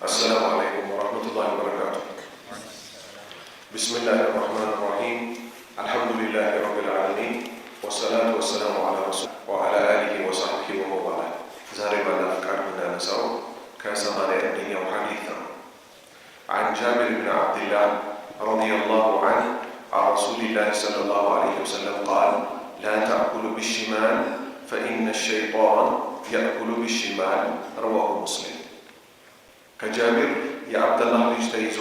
السلام عليكم ورحمة الله وبركاته. بسم الله الرحمن الرحيم. الحمد لله رب العالمين والصلاة والسلام على رسول وعلى آله وصحبه ومن والاه. ዛሬ ባለፈቃድ የምናነሳው ከ81ኛው ሐዲስ ነው። عن جابر بن عبد الله رضي الله عنه عن رسول الله صلى الله عليه وسلم قال: لا تأكلوا بالشمال فإن الشيطان يأكل بالشمال. رواه مسلم. ከጃቢር የአብደላህ ልጅ ተይዞ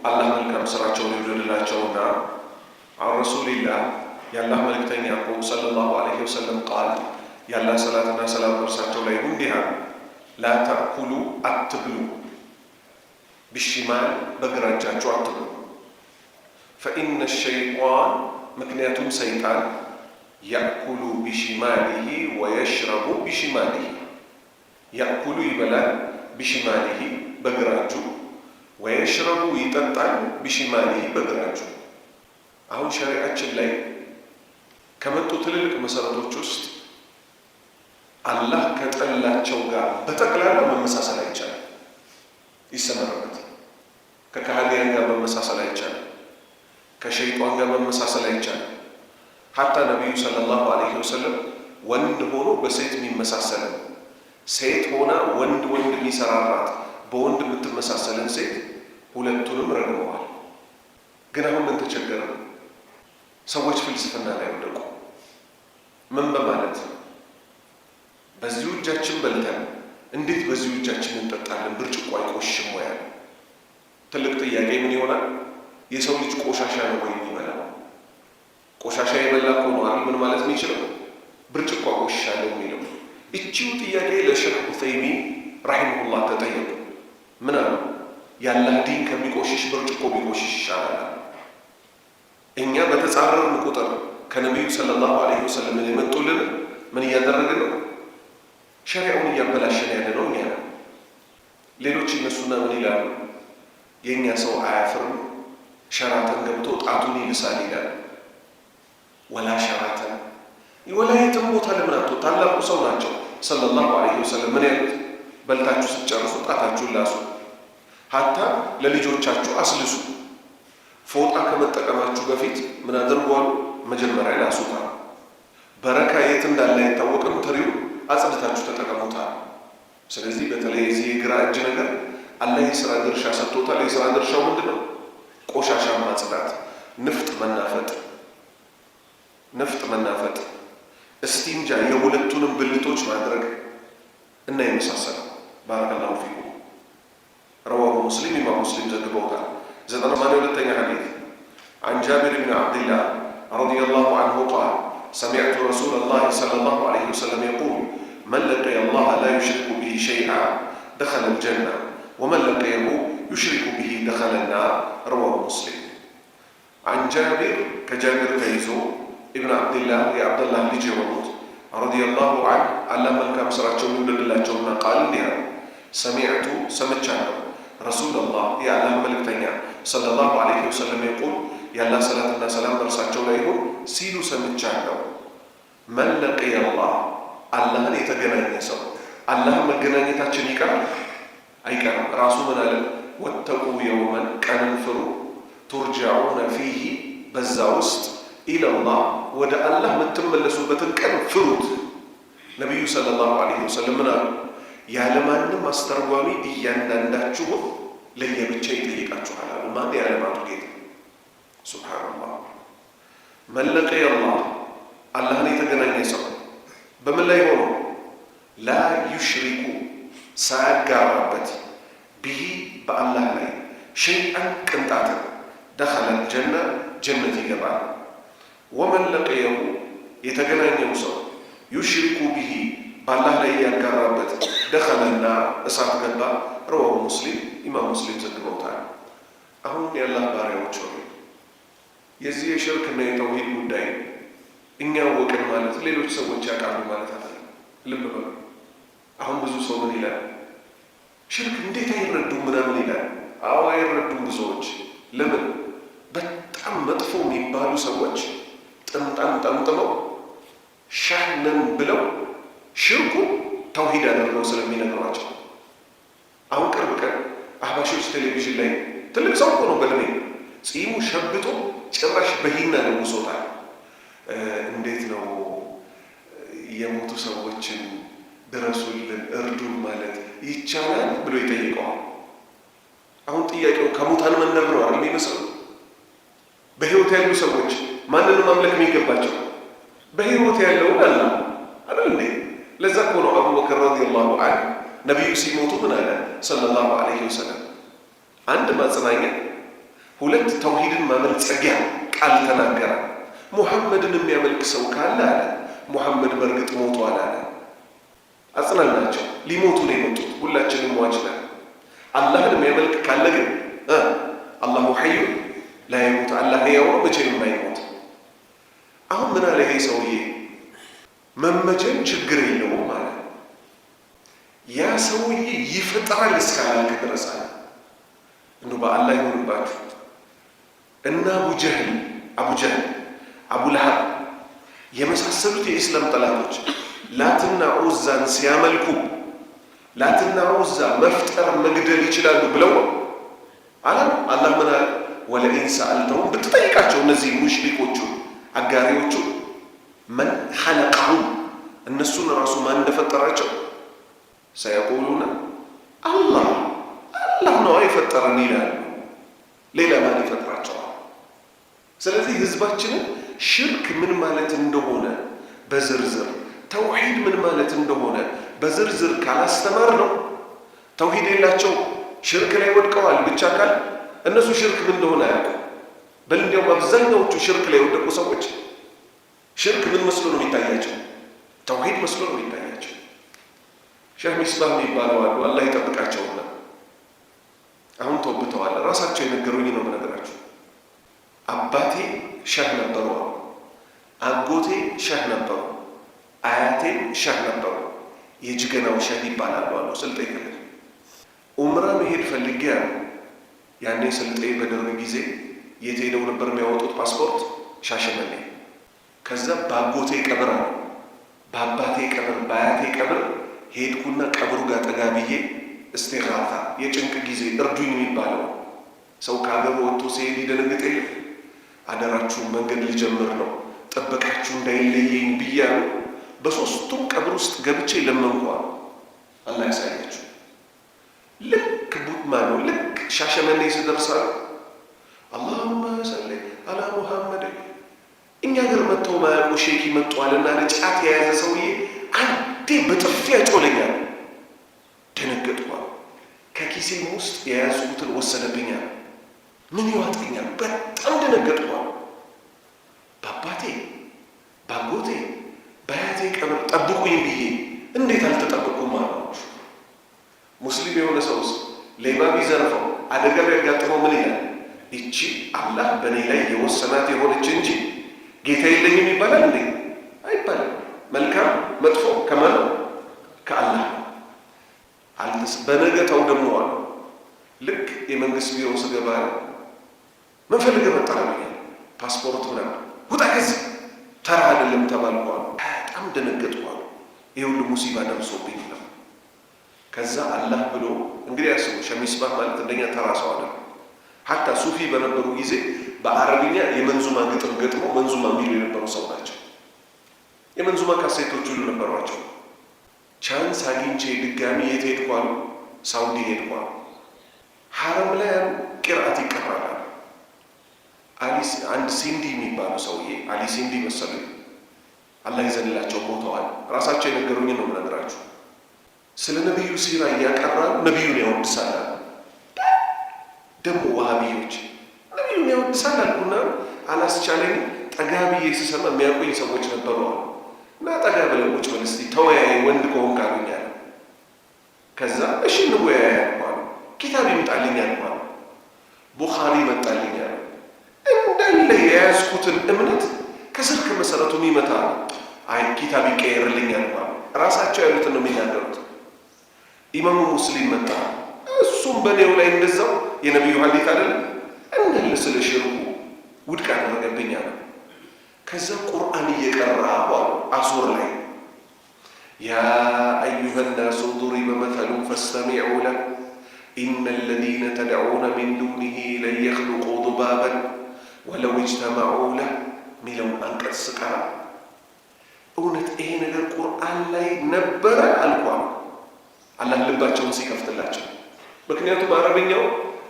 አላህ መልካም ስራቸውን ይውደድላቸውና عن رسول الله የአላህ መልእክተኛ እኮ ሰለላሁ ዐለይሂ ወሰለም ቃል የአላህ ሰላትና ሰላም በእርሳቸው ላይ እንዲህ አሉ: لا تأكلوا አትብሉ بالشمال በግራ እጃችሁ አትብሉ። فإن الشيطان ምክንያቱም ሰይጣን يأكل بشماله ويشرب بشماله يأكل ይበላል بشماله በግራ እጁ ويشرب ይጠጣል بشماله በግራ እጁ። አሁን ሸሪዓችን ላይ ከመጡ ትልልቅ መሰረቶች ውስጥ አላህ ከጠላቸው ጋር በጠቅላላ መመሳሰል አይቻልም፣ ይሰመረበት። ከካህዲያን ጋር መመሳሰል አይቻልም፣ ከሸይጣን ጋር መመሳሰል አይቻልም። ሐታ ነቢዩ ሰለላሁ ዐለይሂ ወሰለም ወንድ ሆኖ በሴት የሚመሳሰል ሴት ሆና ወንድ የሚሰራራት በወንድ የምትመሳሰልን ሴት ሁለቱንም ረግመዋል። ግን አሁን ምን ተቸገረ? ሰዎች ፍልስፍና ላይ ወደቁ። ምን በማለት በዚሁ እጃችን በልተን እንዴት በዚሁ እጃችን እንጠጣለን? ብርጭቆ አይቆሽም ወይ? ትልቅ ጥያቄ ምን ይሆናል? የሰው ልጅ ቆሻሻ ነው ወይ የሚበላው? ቆሻሻ የበላ እኮ ነው አይደል ምን ማለት ነው ይችላል ብርጭቆ ቆሻሻለው የሚለው። እቺው ጥያቄ ለሼኽ ዑሰይሚን ረሂመሁላህ ተጠየቁ። ምን አሉ? ያላህ ዲን ከሚቆሽሽ ብርጭቆ ቢቆሽሽ ይሻላል። እኛ በተጻረርን ቁጥር ከነቢዩ ሰለላሁ ዐለይሂ ወሰለም የመጡልን ምን እያደረግን ነው? ሸሪዓውን እያበላሸን ያለ ነው እኛ። ሌሎች እነሱና ምን ይላሉ? የእኛ ሰው አያፍርም፣ ሸራተን ገብቶ ጣቱን ይልሳል ይላል። ወላ ሸራተን ወላ የትም ቦታ ለምን አቶ ታላቁ ሰው ናቸው ሰለላሁ ዐለይሂ ወሰለም ምን ያሉት? በልታችሁ ስትጨርሱ ጣታችሁን ላሱ፣ ሀታ ለልጆቻችሁ አስልሱ። ፎጣ ከመጠቀማችሁ በፊት ምን አድርጓሉ? መጀመሪያ ላሱታል። በረካ የት እንዳለ አይታወቅም፣ ትሪው አጽድታችሁ ተጠቀሙታል። ስለዚህ በተለይ የዚህ የግራ እጅ ነገር አላህ የሥራ ድርሻ ሰጥቶታል። የሥራ ድርሻው ምንድን ነው? ቆሻሻ ማጽዳት፣ ንፍጥ መናፈጥ፣ እስቲንጃ፣ የሁለቱንም ብልቶች ማድረግ እና የመሳሰለው። ባረከላሁ ፊኩም። ረዋሁ ሙስሊም፣ ኢማም ሙስሊም ዘግበውታል። 82ኛ ሐዲስ عن جابر بن عبد الله رضي الله عنه قال: سمعت رسول الله صلى الله عليه وسلم يقول: من لقي الله لا يشرك به شيئا دخل الجنة ومن لقيه يشرك به دخل النار. رواه مسلم. عن جابر كجابر تيزو ابن عبد الله يا عبد الله لجي ورود رضي الله عنه علم الكام سراتشون يولد الله جونا قال لها: سمعت سمعت رسول الله يا علم ملك تنيا صلى الله عليه وسلم يقول: يا الله صلاة سلام برساتشون يقول سيلو سمعت من لقي الله الله يتجنن يسوع الله مجنن يتشني كم أي كم راسو من علم واتقوا يوما كان فرو ترجعون فيه بزاوست إلى الله ودا الله متملسوا بتنكن فروت. نبي صلى الله عليه وسلم من يعلمان مسترغامي እያንዳንዳችሁ ለየብቻ ይጠይቃችኋል። ማን ያለማቱ ጌታ ሱብሃንአላህ። من لقي الله አላህን የተገናኘ ሰው በምን ላይ ሆኖ لا يشرك ሳያጋራበት به በአላህ ላይ شيئا ቅንጣት دخل الجنة ጀነት ይገባል። ومن لقيه የተገናኘው ሰው يشرك به በአላህ ላይ ያጋራበት ደኸለና እሳት ገባ። ረዋሁ ሙስሊም፣ ኢማም ሙስሊም ዘግበውታል። አሁን የአላህ ባሪያዎች ሆኑ የዚህ የሽርክና የተውሂድ ጉዳይ እኛ ወቅን ማለት ሌሎች ሰዎች ያውቃሉ ማለት አይደለም። ልብ በሉ። አሁን ብዙ ሰው ምን ይላል? ሽርክ እንዴት አይረዱም ምናምን ይላል። አዎ አይረዱም ብዙዎች። ለምን? በጣም መጥፎ የሚባሉ ሰዎች ጥምጣም ጠምጥመው ሻህነን ብለው ሽርኩ ተውሂድ አድርገው ስለሚነግሯቸው። አሁን ቅርብ ቀን አህባሾች ቴሌቪዥን ላይ ትልቅ ሰው እኮ ነው በእድሜ ጺሙ ሸብቶ ጭራሽ በሂና ለውሶታል። እንዴት ነው የሞቱ ሰዎችን ድረሱልን እርዱን ማለት ይቻላል ብሎ ይጠይቀዋል። አሁን ጥያቄው ከሙታን መንደር ነው አይደል የሚመስለው? በህይወት ያሉ ሰዎች ማንንም ማምለክ የሚገባቸው በህይወት ያለው አላህ አይደል እንዴ? ለዛ እኮ ነው አቡበከር ረዲየላሁ ዐንሁ ነቢዩ ሲሞቱ ምን አለ ሰለላሁ ዐለይሂ ወሰለም? አንድ ማጽናኛ፣ ሁለት ተውሂድን ማመልጸጊያ ቃል ተናገረ። ሙሐመድን የሚያመልክ ሰው ካለ አለ ሙሐመድ በእርግጥ ሞቷል አለ። አጽናናቸው። ሊሞቱ ነው የመጡት፣ ሁላችንም ሟች ነን። አላህን የሚያመልክ ካለ ግን አላሁ ሐዩ ላ የሙት፣ አላህ ሕያው ነው መቼም የማይሞት። አሁን ምን አለ ይሄ ሰውዬ? መመቸን ችግር የለውም ማለት ያ ሰውዬ ይፈጥራል እስካላልክ ድረስ አለ። እንደው በአላህ ይሆንባችሁ እና አቡ ጀህል፣ አቡ ለሃብ የመሳሰሉት የኢስላም ጠላቶች ላትና ዑዛን ሲያመልኩ ላትና ዑዛ መፍጠር መግደል ይችላሉ ብለው አላ አላህ ምን አለ? ወለኢን ሰአልተሁም ብትጠይቃቸው እነዚህ ሙሽሪኮቹ አጋሪዎቹ መን ኸለቀሁም እነሱን ራሱ ማን እንደፈጠራቸው ሰየቁሉና አላህ ነው የፈጠረን ይላሉ። ሌላ ማን ይፈጥራቸዋል? ስለዚህ ህዝባችንን ሽርክ ምን ማለት እንደሆነ በዝርዝር ተውሂድ ምን ማለት እንደሆነ በዝርዝር ካላስተማር ነው። ተውሂድ የላቸው ሽርክ ላይ ወድቀዋል ብቻ ካል እነሱ ሽርክ ምን እንደሆነ አያውቁ። በል እንዲያውም አብዛኛዎቹ ሽርክ ላይ የወደቁ ሰዎች ሽርክ ምን መስሎ ነው የሚታያቸው? ተውሂድ መስሎ ነው የሚታያቸው። ሼህ ሚስባህ የሚባለው አሉ፣ አላህ ይጠብቃቸውና አሁን ተወብተዋል። ራሳቸው የነገሩኝ ነው የምነግራችሁ። አባቴ ሸህ ነበሩ፣ አጎቴ ሸህ ነበሩ፣ አያቴም ሸህ ነበሩ። የጅገናው ሸህ ይባላሉ አሉ። ስልጤ ክልል ኡምራ መሄድ ፈልጌ አሉ። ያኔ ስልጤ በደርግ ጊዜ የት ሄደው ነበር የሚያወጡት ፓስፖርት? ሻሸመኔ። ከዛ በአጎቴ ቀብር አሉ፣ በአባቴ ቀብር፣ በአያቴ ቀብር ሄድኩና ቀብሩ ጋር ጠጋ ብዬ እስቲጋታ የጭንቅ ጊዜ እርዱኝ የሚባለው ሰው ከሀገሩ ወጥቶ ሲሄድ ይደነግጥ የለ አደራችሁን መንገድ ሊጀምር ነው ጠበቃችሁ እንዳይለየኝ ብያሉ። በሶስቱም ቀብር ውስጥ ገብቼ ለመንኳል። አላህ ያሳያችሁ። ልክ ቡትማ ነው። ልክ ሻሸመኔ ስደርሳሉ አላሁመ ሰሊ አላ ሙሐመድ እኛ ገር መጥተው ማያውቁ ሼክ ይመጣዋልና ለጫት የያዘ ሰውዬ አንዴ በጥፊ ያጮለኛል። ደነገጥኳል። ከኪሴም ውስጥ የያዝኩትን ወሰደብኛል። ምን ይዋጠኛል? በጣም ደነገጥኳል። በአባቴ በአጎቴ በአያቴ ቀብር ጠብቁኝ ብዬ እንዴት አልተጠበቁም አሉ። ሙስሊም የሆነ ሰውስ ሌባ ቢዘርፈው አደጋ ቢያጋጥመው ምን ይላል? ይቺ አላህ በእኔ ላይ የወሰናት የሆነች እንጂ ጌታ የለኝም ይባላል እንዴ? አይባልም። መልካም መጥፎ ከማን ነው? ከአላህ። በነገታው ደግሞ አሉ ልክ የመንግስት ቢሮ ስገባ ምን ፈልገህ መጣህ? ፓስፖርት ምናምን ውጣ ከዚህ ተራ አይደለም ተባልኳል። በጣም ደነገጥኳል። ይህ ሁሉ ሙሲባ ደርሶብኝ ነው። ከዛ አላህ ብሎ እንግዲህ ያስቡ። ሼህ ሚስባህ ማለት እንደኛ ተራ ሰው አይደለም። ሀታ ሱፊ በነበሩ ጊዜ በአረብኛ የመንዙማ ግጥም ገጥመው መንዙማ የሚሉ የነበሩ ሰው ናቸው። የመንዙማ ካሴቶች ሁሉ ነበሯቸው። ቻንስ አግኝቼ ድጋሚ የት ሄድኩ አሉ? ሳውዲ ሄድኩ አሉ። ሐረም ላይ ያሉ ቂርአት ይቀራል። አንድ ሲንዲ የሚባሉ ሰውዬ አሊ ሲንዲ መሰሉኝ፣ አላህ ይዘንላቸው ሞተዋል። ራሳቸው የነገሩኝ ነው የምነግራችሁ። ስለ ነቢዩ ሲራ እያቀራሉ ነቢዩን ያወድሳል። ደግሞ ዋሃቢዮች ነቢዩን ያወድሳል አልኩና አላስቻለኝ። ጠጋ ብዬ ስሰማ የሚያውቁኝ ሰዎች ነበሩ አሉ። እና ጠጋ ብለን ቁጭ በል እስቲ ተወያይ ወንድ ከሆንክ አሉኝ አለ። ከዛ እሺ እንወያይ አልኳሉ። ኪታብ ይምጣልኝ አልኳሉ። ቡኻሪ መጣልኝ አለ። እንዳለ የያዝኩትን እምነት ከስር ከመሰረቱ የሚመታ ነው። አይ ኪታብ ይቀየርልኝ አልኳሉ። ራሳቸው ያሉትን ነው የሚናገሩት። ኢማሙ ሙስሊም መጣ። እሱም በኔው ላይ እንደዛው የነቢዩ ሐዲስ አይደለም እንዳለ ስለ ሽርኩ ውድቅ አደረገብኝ አለ። ከዛ ቁርአን እየቀራ አሱር ላይ ያ አዩሃ ናሱ ضሪበ መተሉን ፈስተሚዑ ለሁ ኢነ ለዚነ ተድዑነ ሚን ዱኒሂ ለን የኽሉቁ ዙባበን ወለው እጅተመዑ ለህ ሚለውን አንቀጽ ስቀራ እውነት ይሄ ነገር ቁርአን ላይ ነበረ አልኳል። አላህ ልባቸውን ሲከፍትላቸው። ምክንያቱም አረብኛው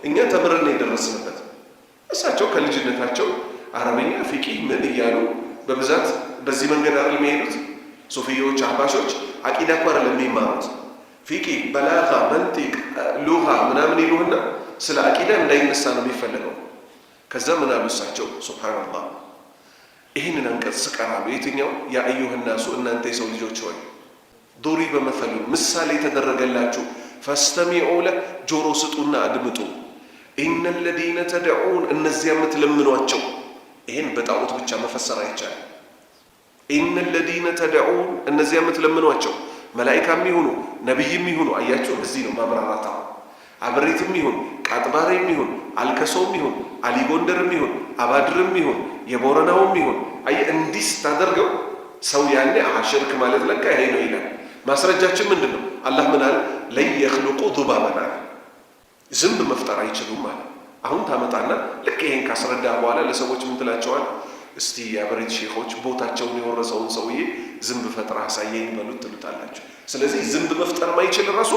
እኛ ተምረን የደረስንበት፣ እሳቸው ከልጅነታቸው አረብኛ ፊቂህ ምን እያሉ በብዛት በዚህ መንገድ አይደል የሚሄዱት። ሱፊዮች አህባሾች አቂዳ እኮ አይደለም የሚማሩት፣ ፊቂህ፣ በላጋ፣ መንጢቅ፣ ሉጋ ምናምን ይሉህና ስለ አቂዳ እንዳይነሳ ነው የሚፈለገው። ከዛ ምን አሉ እሳቸው ሱብሃንአላህ ይህንን አንቀጽ ስቀራሉ። የትኛው ያ አዩሃ ናሱ እናንተ የሰው ልጆች ሆይ ዱሪበ መሰሉን ምሳሌ ተደረገላችሁ፣ ፈስተሚዑ ለህ ጆሮ ስጡና አድምጡ። ኢነ ለዚነ ተድዑን እነዚያ የምትለምኗቸው፣ ይህን በጣዖት ብቻ መፈሰር አይቻልም። ኢነ ለዚነ ተድዑን እነዚያ የምትለምኗቸው መላኢካም ይሁኑ ነቢይም ይሁኑ፣ አያቸው እዚህ ነው ማብራራታ። አብሬትም ይሁን ቃጥባሬም ይሁን አልከሶም ይሁን አሊጎንደርም ይሁን አባድርም ይሁን የቦረናውም ይሁን አየ እንዲህ ስታደርገው ሰው ያኔ ሽርክ ማለት ለካ ይሄ ነው ይላል። ማስረጃችን ምንድን ነው? አላህ ምን አለ? ለን የኽሉቁ ዙባበን አለ። ዝንብ መፍጠር አይችሉም አለ። አሁን ታመጣና ልክ ይሄን ካስረዳ በኋላ ለሰዎች ምን ትላቸዋል? እስቲ የአብሬት ሼኾች ቦታቸውን የወረሰውን ሰውዬ ዝንብ ፈጥራ አሳየኝ በሉት ትሉታላችሁ። ስለዚህ ዝንብ መፍጠር ማይችል ራሱ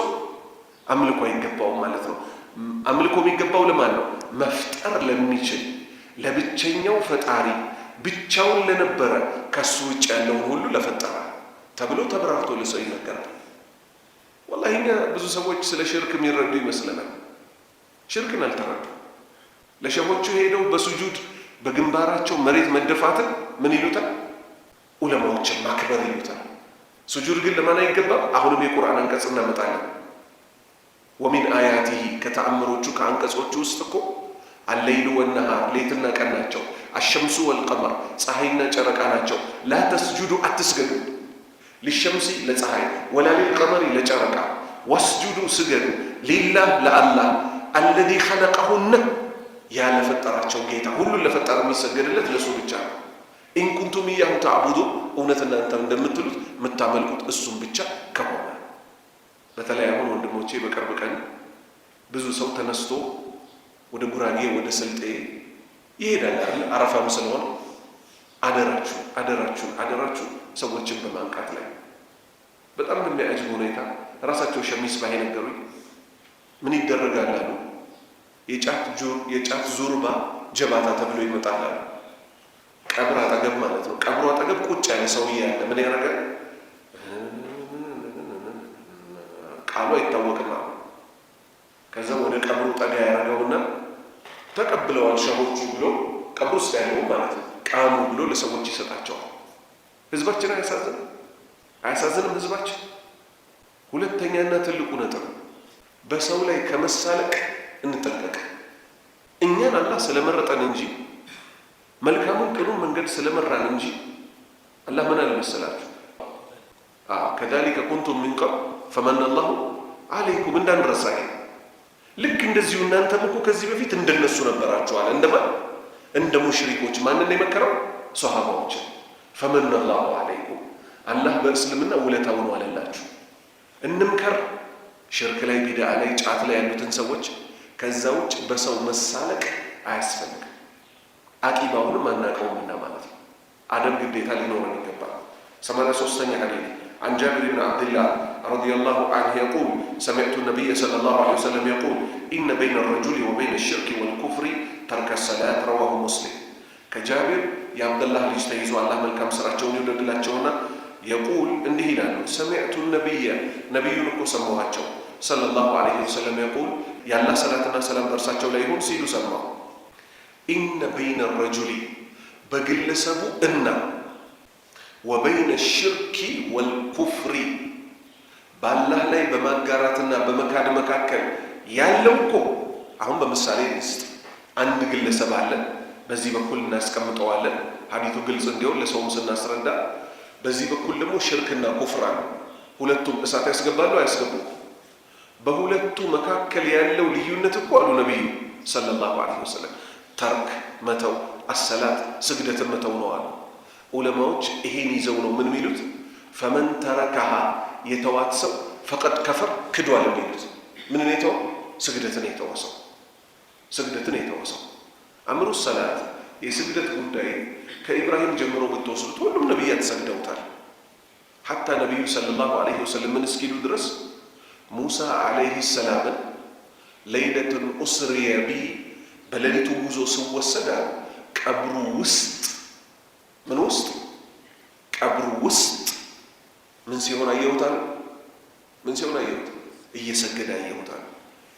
አምልኮ አይገባውም ማለት ነው። አምልኮ የሚገባው ለማን ነው? መፍጠር ለሚችል ለብቸኛው ፈጣሪ፣ ብቻውን ለነበረ ከሱ ውጭ ያለውን ሁሉ ለፈጠረ ተብሎ ተብራርቶ ለሰው ይነገራል። ወላሂ እኛ ብዙ ሰዎች ስለ ሽርክ የሚረዱ ይመስለናል። ሽርክን አልተረዱ። ለሸሆቹ ሄደው በሱጁድ በግንባራቸው መሬት መደፋትን ምን ይሉታል? ዑለማዎችን ማክበር ይሉታል። ሱጁድ ግን ለማን አይገባም? አሁንም የቁርአን አንቀጽ እናመጣለን። ወሚን አያቲሂ ከተአምሮቹ ከአንቀጾቹ ውስጥ እኮ አለይሉ ወነሃር ሌትና ቀን ናቸው። አሸምሱ ወልቀመር ፀሐይና ጨረቃ ናቸው። ላ ተስጁዱ አትስገዱ፣ ሊሸምሲ ለፀሐይ ወላ ሊልቀመሪ ለጨረቃ፣ ወስጁዱ ስገዱ፣ ሊላህ ለአላህ አለዚ ኸለቀሁነ ያ ለፈጠራቸው ጌታ፣ ሁሉን ለፈጠረ የሚሰገድለት ለሱ ብቻ ነው። ኢንኩንቱም ኢያሁ ተዕቡዱ እውነት እናንተ እንደምትሉት የምታመልኩት እሱም ብቻ ከሆነ። በተለይ አሁን ወንድሞቼ በቅርብ ቀን ብዙ ሰው ተነስቶ ወደ ጉራጌ ወደ ስልጤ ይሄዳል አይደል? አረፋም ስለሆነ አደራችሁ አደራችሁ አደራችሁ ሰዎችን በማንቃት ላይ በጣም በሚያጅብ ሁኔታ ራሳቸው ሸሚስ ባይ ነገሩኝ። ምን ይደረጋል አሉ። የጫት ዙርባ ጀባታ ተብሎ ይመጣል አሉ። ቀብር አጠገብ ማለት ነው። ቀብሩ አጠገብ ቁጭ ያለ ሰውዬ ያለ ምን ያደርጋል? ቃሉ አይታወቅም አሉ። ከዛ ወደ ቀብሩ ጠጋ ያደረገውና ተቀብለዋል ሸሆቹ ብሎ ቀብሩ ውስጥ ያለው ማለት ነው ቃሙ ብሎ ለሰዎች ይሰጣቸዋል። ህዝባችን አያሳዝንም? አያሳዝንም ህዝባችን? ሁለተኛና ትልቁ ነጥብ በሰው ላይ ከመሳለቅ እንጠንቀቅ። እኛን አላህ ስለመረጠን እንጂ መልካሙን ቅኑን መንገድ ስለመራን እንጂ አላህ ምን አለ መሰላችሁ? ከዛሊከ ኩንቱም ሚን ቀብል ፈመነ አላሁ አለይኩም እንዳንረሳ። ልክ እንደዚሁ እናንተም እኮ ከዚህ በፊት እንደነሱ ነበራችኋል። እንደማን? እንደ ሙሽሪኮች። ማንን የመከረው? ሶሃባዎችን። ፈመነ አላሁ አለይኩም አላህ በእስልምና ውለታውን ዋለላችሁ። እንምከር። ሽርክ ላይ ቢድዓ ላይ ጫት ላይ ያሉትን ሰዎች ከዛ ውጭ በሰው መሳለቅ አያስፈልግም። አቂባውንም አናውቀውምና ማለት ነው። አደብ ግዴታ ሊኖረን ይገባል። 83ኛ ሐዲስ عن جابر بن عبد الله رضي الله عنه يقول سمعت النبي صلى الله عليه وسلم يقول إن بين الرجل وبين الشرك والكفر ترك الصلاة رواه مسلم. كجابر يا عبد الله ليجتهزوا الله ملكام سراچون يوددلاچونا يقول እንዲህ ይላሉ سمعت النبي ነብዩን እኮ ሰማኋቸው صلى الله عليه وسلم يقول ያላ ሰላትና ሰላም በርሳቸው ላይ ይሁን ሲሉ ሰማሁ إن بين الرجل በግለሰቡ እና ወበይነ ሽርኪ ወልኩፍሪ በአላህ ላይ በማጋራትና በመካድ መካከል ያለው እኮ አሁን በምሳሌ እንስጥ። አንድ ግለሰብ አለ፣ በዚህ በኩል እናስቀምጠዋለን ሐዲቱ ግልጽ እንዲሆን ለሰውም ስናስረዳ። በዚህ በኩል ደግሞ ሽርክና ኩፍር አለ። ሁለቱም እሳት ያስገባሉ አያስገቡም? በሁለቱ መካከል ያለው ልዩነት እኮ አሉ ነብዩ ሰለላሁ ዐለይሂ ወሰለም ተርክ መተው፣ አሰላት ስግደትን መተው ነው አሉ። ዑለማዎች ይሄን ይዘው ነው ምን የሚሉት? ፈመን ተረከሃ የተዋት ሰው ፈቀድ ከፈር ክዷል የሚሉት። ምን ነው? ስግደትን የተወሰው አምሩ ሰላት የስግደት ጉዳይ ከኢብራሂም ጀምሮ ብትወስዱት ሁሉም ነቢያት ሰግደውታል። ሐታ ነቢዩ ሰለላሁ ዐለይሂ ወሰለም ምን እስኪሉ ድረስ ሙሳ ዐለይሂ ሰላምን ለይለቱን ኡስሪየ ቢ በሌሊቱ ጉዞ ስወሰድ ቀብሩ ውስጥ ምን ሲሆን አየሁታል? እየሰገደ አየሁታል።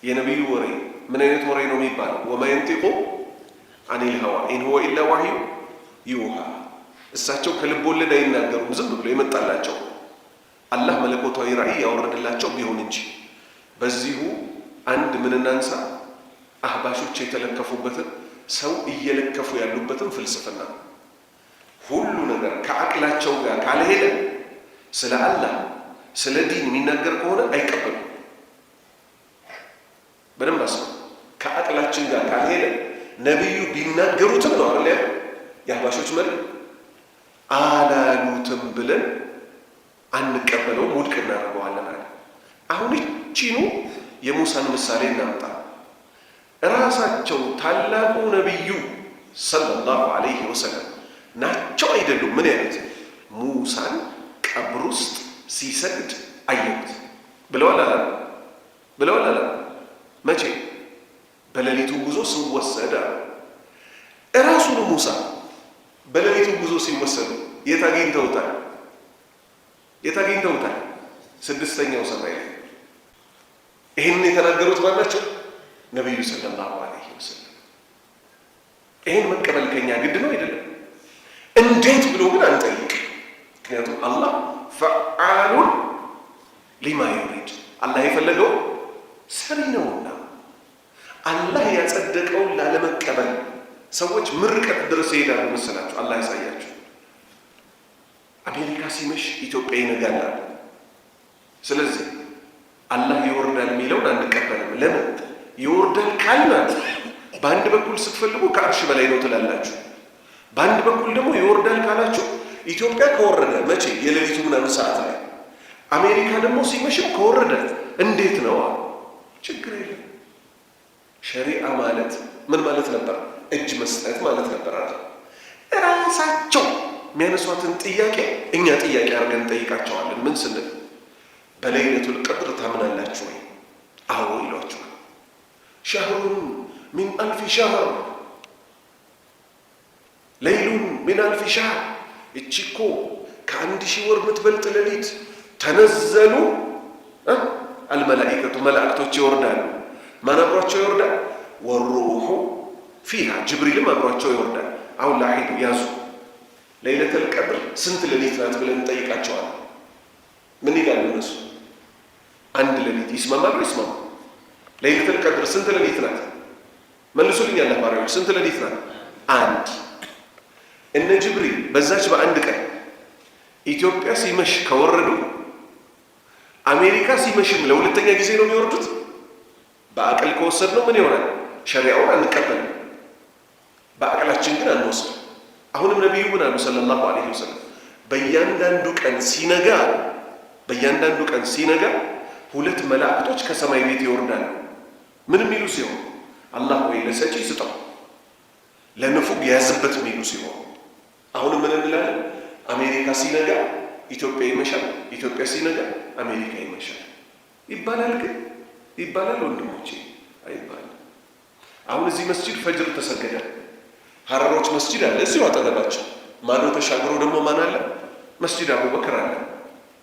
የነቢዩ ወሬ ምን አይነት ወሬ ነው የሚባለው? ወማ የንጢቁ አኒል ሀዋ ኢን ሁወ ኢላ ወሕዩ ዩሃ። እሳቸው ከልብ ወለድ አይናገሩም፣ ዝም ብሎ የመጣላቸው አላህ መለኮታዊ ራእይ ያወረደላቸው ቢሆን እንጂ። በዚሁ አንድ ምን እናንሳ? አህባሾች የተለከፉበትን ሰው እየለከፉ ያሉበትን ፍልስፍና ሁሉ ነገር ከአቅላቸው ጋር ካልሄደ ስለ አላህ ስለ ዲን የሚናገር ከሆነ አይቀበሉም። በደንብ አስበው። ከአቅላችን ጋር ካልሄደ ነቢዩ ቢናገሩትም ነው አይደል የአህባሾች መሪ አላሉትም ብለን አንቀበለውም፣ ውድቅ እናደርገዋለን አለ። አሁን እቺኑ የሙሳን ምሳሌ እናምጣ። ራሳቸው ታላቁ ነቢዩ ሰለላሁ ዐለይሂ ወሰለም ናቸው አይደሉም? ምን ያሉት? ሙሳን ቀብር ውስጥ ሲሰግድ አየሁት ብለዋል አላ መቼ? በሌሊቱ ጉዞ ሲወሰድ አለ። እራሱን ሙሳ በሌሊቱ ጉዞ ሲወሰዱ የት አግኝተውታል? ስድስተኛው ሰማይ ላይ። ይህንን የተናገሩት ማናቸው? ነቢዩ ሰለላሁ ዐለይሂ ወሰለም። ይህን መቀበል ከኛ ግድ ነው አይደለም? እንዴት ብሎ ግን አንጠይቅ። ምክንያቱም አላህ ፈዓሉን ሊማ ዩሪድ፣ አላህ የፈለገው ሰሪ ነውና። አላህ ያጸደቀውን ላለመቀበል ሰዎች ምርቀት ድረስ ይሄዳሉ መሰላችሁ። አላህ ያሳያችሁ። አሜሪካ ሲመሽ ኢትዮጵያ ይነጋል። ስለዚህ አላህ ይወርዳል የሚለውን አንቀበልም። ለምን? ይወርዳል ካልናት በአንድ በኩል ስትፈልጉ ከአርሽ በላይ ነው ትላላችሁ፣ በአንድ በኩል ደግሞ ይወርዳል ካላችሁ ኢትዮጵያ ከወረደ መቼ? የሌሊቱ ምናምን ሰዓት ላይ። አሜሪካ ደግሞ ሲመሽም ከወረደ እንዴት ነው? ችግር የለም። ሸሪዓ ማለት ምን ማለት ነበር? እጅ መስጠት ማለት ነበር አይደል? ራሳቸው የሚያነሷትን ጥያቄ እኛ ጥያቄ አድርገን እንጠይቃቸዋለን። ምን ስንል በለይለቱል ቀድር ታምናላችሁ ወይ? አዎ ይሏቸዋል። ሸህሩን ሚን አልፊ ሸህር፣ ለይሉን ሚን አልፊ ሸህር። እቺ እኮ ከ1000 ወር የምትበልጥ ሌሊት ተነዘሉ አልመላኢከቱ፣ መላእክቶች ይወርዳሉ። ማን አብሯቸው ይወርዳል? ወሩሑ ፊሃ፣ ጅብሪልም አብሯቸው ይወርዳል። አሁን ላሂዱ ያዙ፣ ለይለቱል ቀድር ስንት ሌሊት ናት ብለን እንጠይቃቸዋለን። ምን ይላሉ እነሱ? አንድ ሌሊት። ይስማማሉ? ይስማሙ። ለይለቱል ቀድር ስንት ሌሊት ናት? መልሱልኝ አላህ ባሪያዎች፣ ስንት ሌሊት ናት? አንድ። እነ ጅብሪል በዛች በአንድ ቀን ኢትዮጵያ ሲመሽ ከወረዱ አሜሪካ ሲመሽም ለሁለተኛ ጊዜ ነው የሚወርዱት። በአቅል ከወሰድነው ምን ይሆናል? ሸሪዓውን አንቀበልም፣ በአቅላችን ግን አንወስድም። አሁንም ነቢዩ ምን አሉ ሰለላሁ ዐለይሂ ወሰለም? በእያንዳንዱ ቀን ሲነጋ 2 መላእክቶች ከሰማይ ቤት ይወርዳሉ። ምን የሚሉ ሲሆን? አላህ ወይ ለሰጪ ስጠው፣ ለንፉግ ያዝበት የሚሉ ሲሆን፣ አሁንም ምን እንላለን? አሜሪካ ሲነጋ ኢትዮጵያ ይመሻል፣ ኢትዮጵያ ሲነጋ አሜሪካ ይመሻል ይባላል። ግን ይባላል ወንድሞቼ? አይባልም። አሁን እዚህ መስጂድ ፈጅር ተሰገደ። ሀረሮች መስጂድ አለ እዚሁ አጠገባቸው። ማዶ ተሻግሮ ደግሞ ማን አለ? መስጂድ አቡበክር አለ።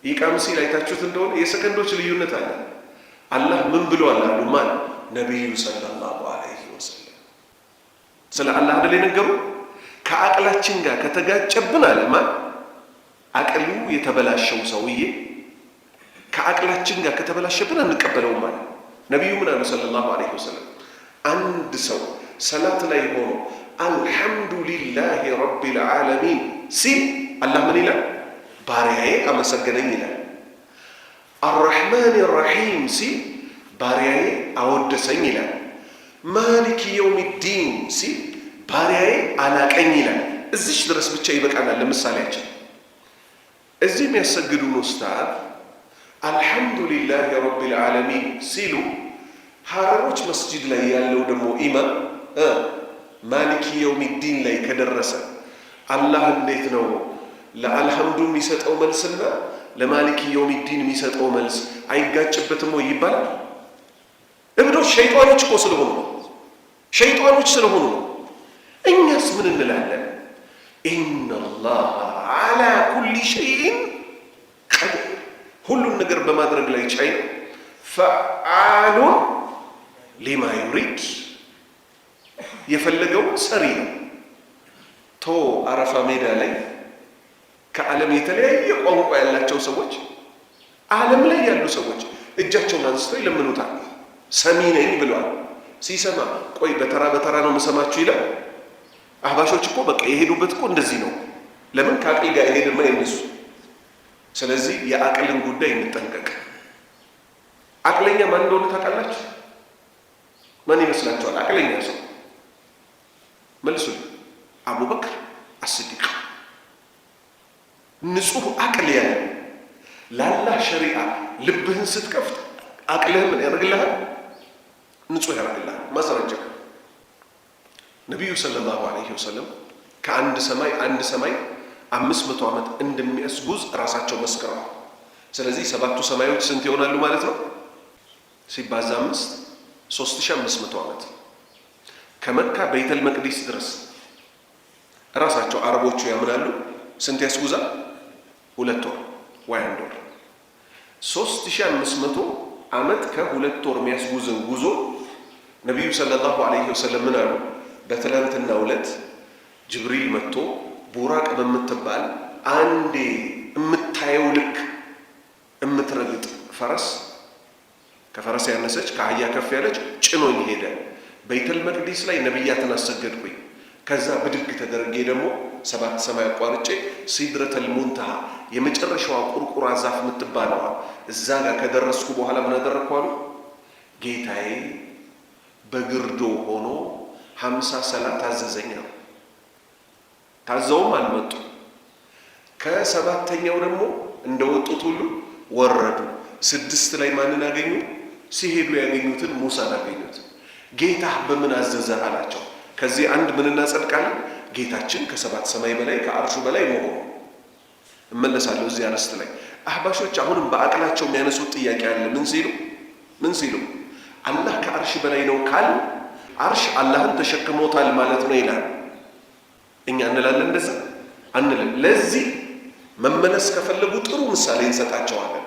ይቃም ሲል አይታችሁት እንደሆነ የሰከንዶች ልዩነት አለ። አላህ ምን ብሏል አሉ? ማን? ነቢዩ ሰለላሁ ዐለይሂ ወሰለም። ስለ አላህ አይደል የነገሩ? ከአቅላችን ጋር ከተጋጨብን አለ ማን? አቅሉ የተበላሸው ሰውዬ ከአቅላችን ጋር ከተበላሸብን አንቀበለውም ማለት። ነቢዩ ምን አሉ ሰለላሁ ዐለይሂ ወሰለም? አንድ ሰው ሰላት ላይ ሆኖ አልሐምዱሊላሂ ረቢል ዓለሚን ሲል አላህ ምን ይላል? ባሪያዬ አመሰገነኝ ይላል። አርረሕማን ራሒም ሲል ባሪያዬ አወደሰኝ ይላል። ማሊክ የውሚዲን ሲል ባሪያዬ አላቀኝ ይላል። እዚች ድረስ ብቻ ይበቃናል። ለምሳሌያችን እዚህ የሚያሰግዱን ኡስታዝ አልሐምዱሊላሂ ረቢል ዓለሚን ሲሉ ሐረሮች መስጂድ ላይ ያለው ደግሞ ኢማም ማሊኪ የውሚዲን ላይ ከደረሰ አላህ እንዴት ነው ለአልሐምዱ የሚሰጠው መልስና ለማሊኪ የውሚዲን የሚሰጠው መልስ አይጋጭበትም ወይ ይባላል? እብዶች ሸይጣኖች እኮ ስለሆኑ ነው። ሸይጣኖች ስለሆኑ ነው። እኛስ ምን እንላለን? ኢነላህ ዓላ ኩሊ ሸይኢን ቀዲር፣ ሁሉን ነገር በማድረግ ላይ ቻይ ነው። ፈዓሉን ሊማ ዩሪድ፣ የፈለገው ሰሪ ነው። አረፋ ሜዳ ላይ ከዓለም የተለያየ ቋንቋ ያላቸው ሰዎች፣ ዓለም ላይ ያሉ ሰዎች እጃቸውን አንስተው ይለምኑታል። ሰሚ ነኝ ብለዋል። ሲሰማ ቆይ በተራ በተራ ነው የምሰማችሁ ይላል። አህባሾች እኮ በቃ የሄዱበት እኮ እንደዚህ ነው። ለምን ከአቅል ጋር የሄድማ የነሱ። ስለዚህ የአቅልን ጉዳይ እንጠንቀቅ። አቅለኛ ማን እንደሆነ ታውቃላችሁ? ማን ይመስላችኋል አቅለኛ ሰው? መልሱልኝ። አቡበክር አስዲቅ። ንጹህ አቅል ያለ ላላህ ሸሪዓ ልብህን ስትከፍት አቅልህ ምን ያደርግልሃል? ንጹህ ያደርግልሃል። ማስረጃ ነቢዩ ሰለላሁ ዐለይሂ ወሰለም ከአንድ ሰማይ 500 ዓመት እንደሚያስጉዝ ራሳቸው መስክረዋል። ስለዚህ 7ቱ ሰማዮች ስንት ይሆናሉ ማለት ነው? ሲባዛ 5 3500 ዓመት። ከመካ ቤተል መቅዲስ ድረስ ራሳቸው አረቦቹ ያምናሉ ስንት ያስጉዛል? 2 ወር ወይ 1 ወር። 3500 ዓመት ከ2 ወር የሚያስጉዝን ጉዞ ነቢዩ ሰለላሁ ዐለይሂ ወሰለም ምን አሉ? በትላንትናው ዕለት ጅብሪል መጥቶ ቡራቅ በምትባል አንዴ የምታየው ልክ የምትረግጥ ፈረስ፣ ከፈረስ ያነሰች ከአህያ ከፍ ያለች ጭኖኝ ሄደ። ቤተል መቅዲስ ላይ ነቢያትን አሰገድኩኝ። ከዛ ብድግ ተደረጌ ደግሞ 7 ሰማይ አቋርጬ ሲድረተል ሙንተሃ የመጨረሻዋ ቁርቁራ ዛፍ የምትባለዋ እዛ ጋር ከደረስኩ በኋላ ምን አደረግኩ አሉ? ጌታዬ በግርዶ ሆኖ 50 ሰላት ታዘዘኝ ነው። ታዘውም አልመጡ። ከ7ተኛው ደግሞ እንደወጡት ሁሉ ወረዱ። 6 ላይ ማንን አገኙ? ሲሄዱ ያገኙትን ሙሳን አገኙት። ጌታ በምን አዘዘህ አላቸው። ከዚህ አንድ ምን እናጸድቃለን? ጌታችን ከ7 ሰማይ በላይ ከአርሹ በላይ መሆኑ። እመለሳለሁ እዚህ አርዕስት ላይ። አህባሾች አሁንም በአቅላቸው የሚያነሱት ጥያቄ አለ። ምን ሲሉ አላህ ከአርሽ በላይ ነው ካል አርሽ አላህን ተሸክሞታል ማለት ነው ይላል። እኛ እንላለን እንደዛ አንልም። ለዚህ መመለስ ከፈለጉ ጥሩ ምሳሌ እንሰጣቸዋለን።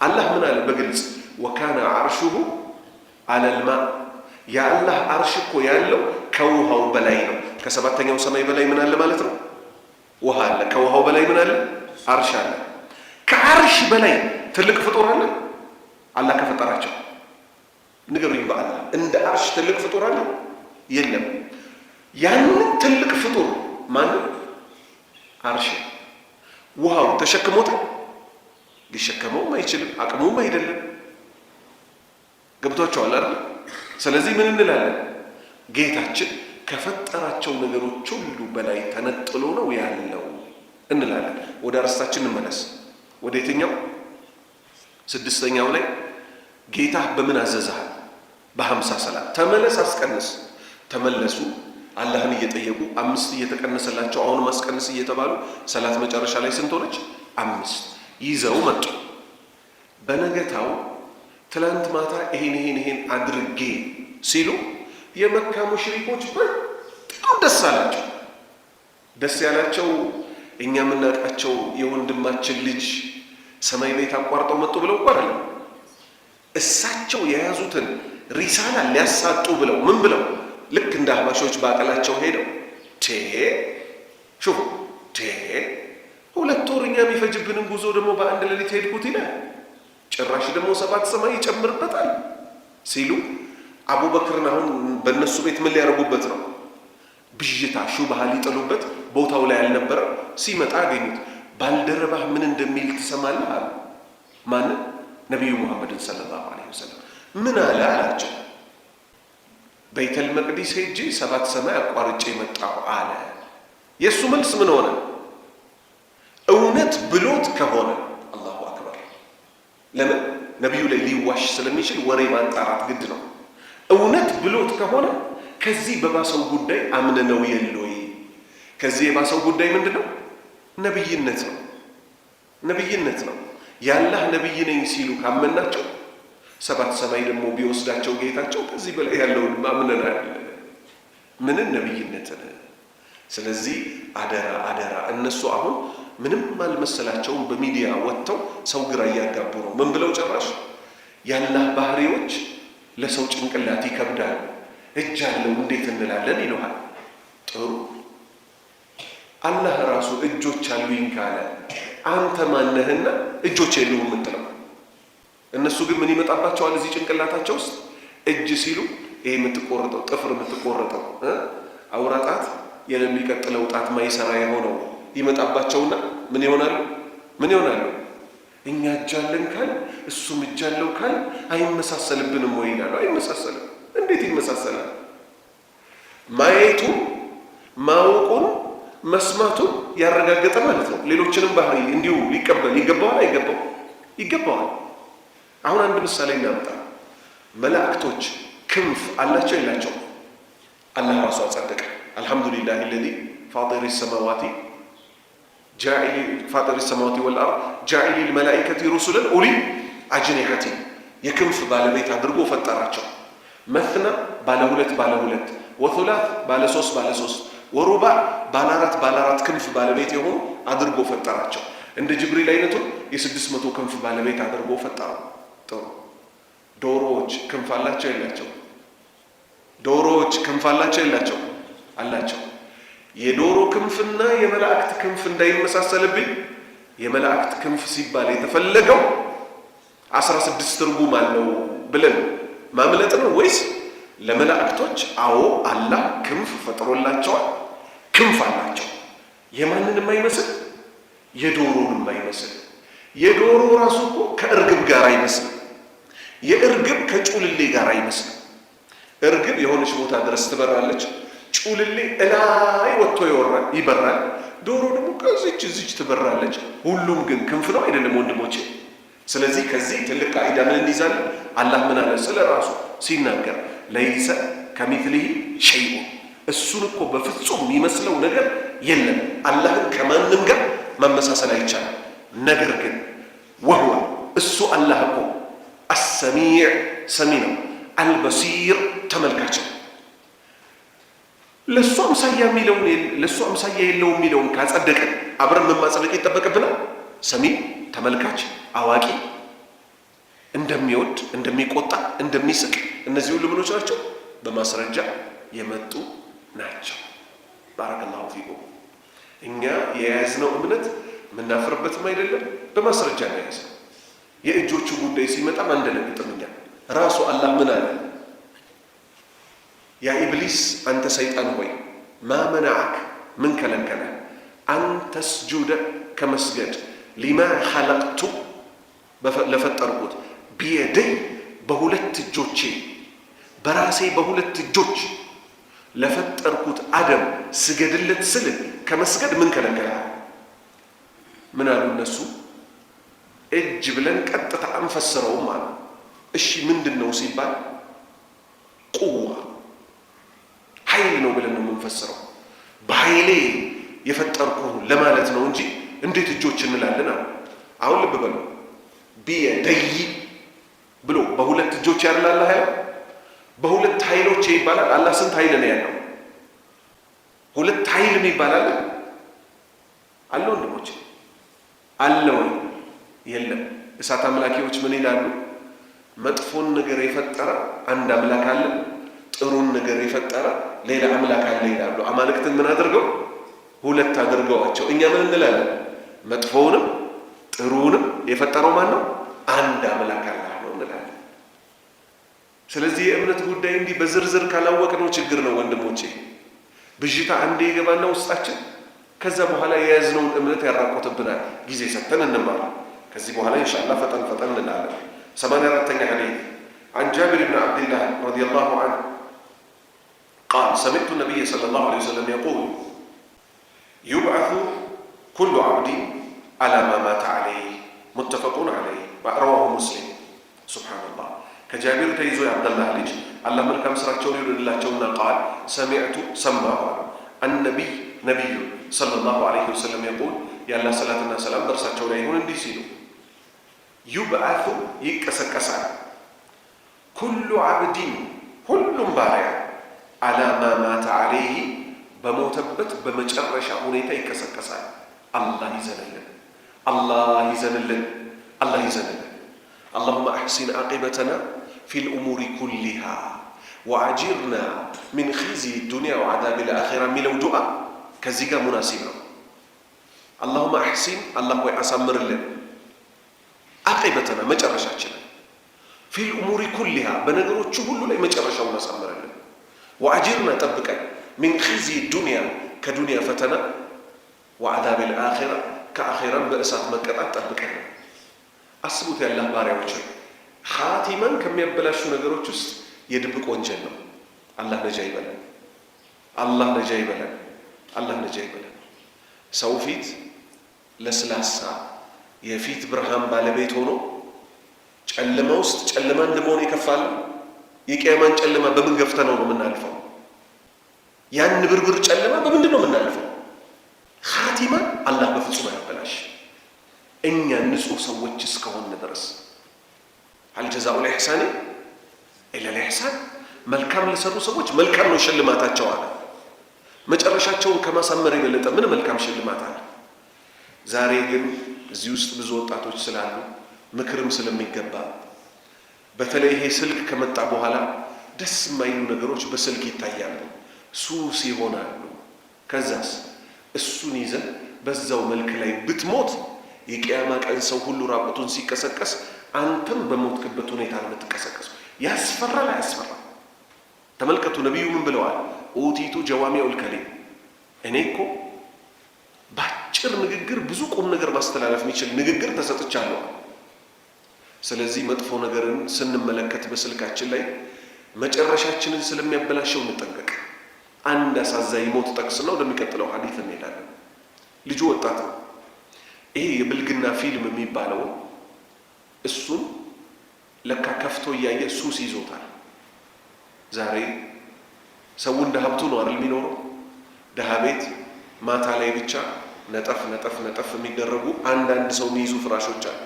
አላህ ምን አለ በግልጽ? ወካነ አርሹሁ አለልማ፣ የአላህ አርሽ እኮ ያለው ከውሃው በላይ ነው። ከ7ተኛው ሰማይ በላይ ምን አለ ማለት ነው? ውሃ አለ። ከውሃው በላይ ምን አለ? አርሽ አለ። ከአርሽ በላይ ትልቅ ፍጡር አለ? አላህ ከፈጠራቸው ንገሩኝ። በአላህ እንደ አርሽ ትልቅ ፍጡር አለ? የለም። ያንን ትልቅ ፍጡር ማንም አርሽ ውሃው ተሸክሞታል? ሊሸከመውም አይችልም፣ አቅሙም አይደለም። ገብቷቸዋል አይደል? ስለዚህ ምን እንላለን? ጌታችን ከፈጠራቸው ነገሮች ሁሉ በላይ ተነጥሎ ነው ያለው እንላለን። ወደ አርስታችን እንመለስ። ወደ የትኛው? 6ኛው ላይ ጌታ በምን አዘዘሃል? በ50 ሰላት ተመለስ፣ አስቀንስ። ተመለሱ አላህን እየጠየቁ 5 እየተቀነሰላቸው አሁንም አስቀንስ እየተባሉ ሰላት መጨረሻ ላይ ስንት ሆነች? 5 ይዘው መጡ። በነገታው ትላንት ማታ ይሄን አድርጌ ሲሉ የመካ ሙሽሪኮች በጣም ደስ አላቸው። ደስ ያላቸው እኛ የምናውቃቸው የወንድማችን ልጅ ሰማይ ቤት አቋርጠው መጡ ብለው እኮ አይደለም። እሳቸው የያዙትን ሪሳላ ሊያሳጡ ብለው ምን ብለው ልክ እንደ አህባሾች ባቀላቸው ሄደው ሹፉ 2 ወር እኛ የሚፈጅብንን ጉዞ ደግሞ በአንድ ሌሊት ሄድኩት ይላል። ጭራሽ ደግሞ 7 ሰማይ ይጨምርበታል ሲሉ አቡበክርን አሁን በእነሱ ቤት ምን ሊያደርጉበት ነው? ብዥታ ሹብሃ ሊጥሉበት ቦታው ላይ አልነበረ። ሲመጣ አገኙት። ባልደረባህ ምን እንደሚል ትሰማለህ አሉ። ማንን? ነቢዩ ሙሐመድን ሰለላሁ ዐለይሂ ወሰለም። ምን አለ አላቸው። ቤተል መቅዲስ ሄጄ 7 ሰማይ አቋርጬ መጣሁ አለ። የእሱ መልስ ምን ሆነ? እውነት ብሎት ከሆነ አላሁ አክበር። ለምን ነቢዩ ላይ ሊዋሽ ስለሚችል ወሬ ማጣራት ግድ ነው። እውነት ብሎት ከሆነ ከዚህ በባሰው ጉዳይ አምነነው የለይ? ከዚህ የባሰው ጉዳይ ምንድን ነው? ነብይነት ነው። ነብይነት ነው። ያላህ ነብይ ነኝ ሲሉ ካመናቸው ሰባት ሰማይ ደግሞ ቢወስዳቸው ጌታቸው ከዚህ በላይ ያለውን ማምነናል። ምንን ነብይነትን። ስለዚህ አደራ አደራ። እነሱ አሁን ምንም አልመሰላቸውም። በሚዲያ ወጥተው ሰው ግራ እያጋቡ ነው። ምን ብለው ጨራሽ ያላህ ባህሪዎች ለሰው ጭንቅላት ይከብዳሉ። እጅ አለው እንዴት እንላለን ይለዋል። ጥሩ አላህ ራሱ እጆች አሉኝ ካለ አንተ ማነህና እጆች የሉም የምትለው? እነሱ ግን ምን ይመጣባቸዋል እዚህ ጭንቅላታቸው ውስጥ? እጅ ሲሉ ይሄ የምትቆረጠው ጥፍር የምትቆረጠው አውራጣት የሚቀጥለው ጣት ማይሰራ የሆነው ይመጣባቸውና ምን ይሆናሉ? ምን ይሆናሉ? እኛ እጅ አለን ካል እሱም እጅ አለው ካል አይመሳሰልብንም ወይ ይላሉ። አይመሳሰልም። እንዴት ይመሳሰላል? ማየቱ ማወቁን መስማቱን ያረጋገጠ ማለት ነው። ሌሎችንም ባህሪ እንዲሁ ሊቀበል ይገባዋል አይገባው? ይገባዋል። አሁን አንድ ምሳሌ እናምጣ። መላእክቶች ክንፍ አላቸው የላቸው? አላህ ራሱ አጸደቀ። አልሐምዱሊላህ الذي فاطر السماوات والارض جاعل الملائكه رسلا اولي اجنحه የክንፍ ባለቤት አድርጎ ፈጠራቸው። مثنى ባለ ሁለት ወثلاث ባለ ሶስት ወሩባዕ ባለ አራት ክንፍ ባለቤት የሆኑ አድርጎ ፈጠራቸው። እንደ ጅብሪል አይነቱ የ600 ክንፍ ባለቤት አድርጎ ፈጠረው። ጥሩ ዶሮዎች ክንፍ አላቸው የላቸው? ዶሮዎች ክንፍ አላቸው የላቸው? አላቸው። የዶሮ ክንፍና የመላእክት ክንፍ እንዳይመሳሰልብኝ የመላእክት ክንፍ ሲባል የተፈለገው 16 ትርጉም አለው ብለን ማምለጥ ነው ወይስ ለመላእክቶች አዎ አላህ ክንፍ ፈጥሮላቸዋል፣ ክንፍ አላቸው። የማንንም አይመስል የዶሮንም አይመስል። የዶሮ ራሱ እኮ ከእርግብ ጋር አይመስልም። የእርግብ ከጩልሌ ጋር አይመስልም። እርግብ የሆነች ቦታ ድረስ ትበራለች፣ ጩልሌ እላይ ወጥቶ ይበራል። ዶሮ ደግሞ ከዚች ትበራለች። ሁሉም ግን ክንፍ ነው አይደለም ወንድሞቼ? ስለዚህ ከዚህ ትልቅ ቃዒዳ ምን እንይዛለን? አላህ ምን አለ ስለ ራሱ ሲናገር ለይሰ ከሚትሊሂ ሸይኡን፣ እሱን እኮ በፍጹም የሚመስለው ነገር የለም። አላህን ከማንም ጋር ማመሳሰል አይቻልም። ነገር ግን ወህወ እሱ አላህ እኮ አሰሚዕ ሰሚ ነው፣ አልበሲር ተመልካች ነው። ለሱ አምሳያ የለውም የሚለውን ካጸደቀን አብረን ማጸደቅ ይጠበቅብናል። ሰሚ ተመልካች፣ አዋቂ፣ እንደሚወድ፣ እንደሚቆጣ፣ እንደሚስቅ እነዚህ ሁሉ ምኖች ናቸው? በማስረጃ የመጡ ናቸው። ባረከላሁ ፊኩም። እኛ የያዝነው እምነት የምናፍርበትም አይደለም፣ በማስረጃ ነው የያዝነው። የእጆቹ ጉዳይ ሲመጣም አንደነግጥም። እኛ ራሱ አላህ ምን አለ? ያ ኢብሊስ አንተ ሰይጣን ሆይ ማ መናዓክ ምን ከለከለ አንተስጁደ ከመስገድ ሊማ ኸለቅቱ ለፈጠርኩት ቢየደይ በሁለት እጆቼ በራሴ በሁለት እጆች ለፈጠርኩት አደም ስገድለት ስል ከመስገድ ምን ከለከለ? ምን አሉ እነሱ? እጅ ብለን ቀጥታ አንፈስረውም አሉ። እሺ ምንድን ነው ሲባል ቁዋ ኃይል ነው ብለን ነው የምንፈስረው። በኃይሌ የፈጠርኩ ለማለት ነው እንጂ እንዴት እጆች እንላለን አሉ። አሁን ልብ በሉ። ቢየደይ ብሎ በሁለት እጆች ያላል ኃይል በሁለት ኃይሎች ይባላል። አላህ ስንት ኃይል ነው ያለው? ሁለት ኃይል ይባላል አለ ወንድሞች? አለው የለም? እሳት አምላኪዎች ምን ይላሉ? መጥፎን ነገር የፈጠረ አንድ አምላክ አለ፣ ጥሩን ነገር የፈጠረ ሌላ አምላክ አለ ይላሉ። አማልክትን ምን አድርገው? ሁለት አድርገዋቸው። እኛ ምን እንላለን? መጥፎውንም ጥሩውንም የፈጠረው ማን ነው? አንድ አምላክ አላህ ነው እንላለን። ስለዚህ የእምነት ጉዳይ እንዲህ በዝርዝር ካላወቅነው ችግር ነው ወንድሞቼ። ብዥታ አንዴ የገባና ውስጣችን ከዛ በኋላ የያዝነውን እምነት ያራቆትብናል። ጊዜ ሰጥተን እንማር። ከዚህ በኋላ ኢንሻአላህ ፈጠን እንላለን። 84ኛ ሐዲስ عن جابر بن عبد الله رضي الله عنه قال سمعت النبي صلى الله عليه وسلم يقول يبعث كل عبد على ما مات عليه متفق عليه رواه مسلم ሱብሓነላህ። ከጃቢር ተይዞ የአብደላህ ልጅ አላህ መልካም ስራቸውን ይውደድላቸውና ቃል ሰሚዕቱ ሰማሁ አለ አነቢይ ነቢዩ ሰለላሁ ዐለይሂ ወሰለም የቁል ያላ ሰላትና ሰላም በእርሳቸው ላይ ይሁን እንዲህ ሲሉ ዩብዓቱ ይቀሰቀሳል ኩሉ ዓብዲን ሁሉም ባሪያ አላ ማ ማተ ዐለይሂ በሞተበት በመጨረሻ ሁኔታ ይቀሰቀሳል። አላህ ይዘንልን፣ አላህ ይዘንልን፣ አላህ ይዘንልን። አላሁመ አሕሲን ዓቂበተና ፊል ኡሙሪ ኩሊሃ ወአጂርና ሚን ኺዝይ ዱንያ ወዐዛቢል አኺራ የሚለው ዱዓ ከዚህ ጋር ሙናሲብ ነው። አላሁመ አሕሲን አላህ ወይ አሳምርልን፣ ዓቂበተና መጨረሻችንን፣ ፊል ኡሙሪ ኩሊሃ በነገሮቹ ሁሉ ላይ መጨረሻውን አሳምርልን፣ ወአጂርና ጠብቀን፣ ሚን ኺዝይ ዱንያ ከዱንያ ፈተና፣ ወዐዛቢል አኺራ ከአኺራም በእሳት መቀጣት ጠብቀን። አስቡት ያላህ ባሪያዎችን ኻቲማን ከሚያበላሹ ነገሮች ውስጥ የድብቅ ወንጀል ነው። አላህ ነጃ ይበለን፣ አላህ ነጃ ይበለን፣ አላህ ነጃ ይበለን። ሰው ፊት ለስላሳ የፊት ብርሃን ባለቤት ሆኖ ጨለማ ውስጥ ጨለማ እንደመሆን ይከፋል። የቂያማን ጨለማ በምን ገፍተነው ነው የምናልፈው? ያን ብርብር ጨለማ በምንድን ነው የምናልፈው? ኻቲማን አላህ በፍጹም አያበላሽ። እኛ ንጹህ ሰዎች እስከሆነ ድረስ ሀል ጀዛኡል ኢሕሳኒ ኢለል ኢሕሳን፣ መልካም ለሰሩ ሰዎች መልካም ነው ሽልማታቸው አለ። መጨረሻቸውን ከማሳመር የበለጠ ምን መልካም ሽልማት አለ? ዛሬ ግን እዚህ ውስጥ ብዙ ወጣቶች ስላሉ ምክርም ስለሚገባ በተለይ ይሄ ስልክ ከመጣ በኋላ ደስ የማይሉ ነገሮች በስልክ ይታያሉ፣ ሱስ ይሆናሉ። ከዛስ እሱን ይዘን በዛው መልክ ላይ ብትሞት የቂያማ ቀን ሰው ሁሉ ራቁቱን ሲቀሰቀስ አንተም በሞትክበት ሁኔታ ነው የምትቀሰቀሰው። ያስፈራል አያስፈራም? ተመልከቱ ነቢዩ ምን ብለዋል? ኡቲቱ ጀዋሚዑል ከሊም፣ እኔ እኮ በአጭር ንግግር ብዙ ቁም ነገር ማስተላለፍ የሚችል ንግግር ተሰጥቻለሁ። ስለዚህ መጥፎ ነገርን ስንመለከት በስልካችን ላይ መጨረሻችንን ስለሚያበላሸው እንጠንቀቅ። አንድ አሳዛኝ ሞት ጠቅስና ወደሚቀጥለው ሐዲስ እንሄዳለን። ልጁ ወጣት ነው። ይሄ የብልግና ፊልም የሚባለው እሱን ለካ ከፍቶ እያየ ሱስ ይዞታል። ዛሬ ሰው እንደ ሀብቱ ነው አይደል የሚኖረው? ደሃ ቤት ማታ ላይ ብቻ ነጠፍ ነጠፍ ነጠፍ የሚደረጉ አንዳንድ ሰው የሚይዙ ፍራሾች አሉ።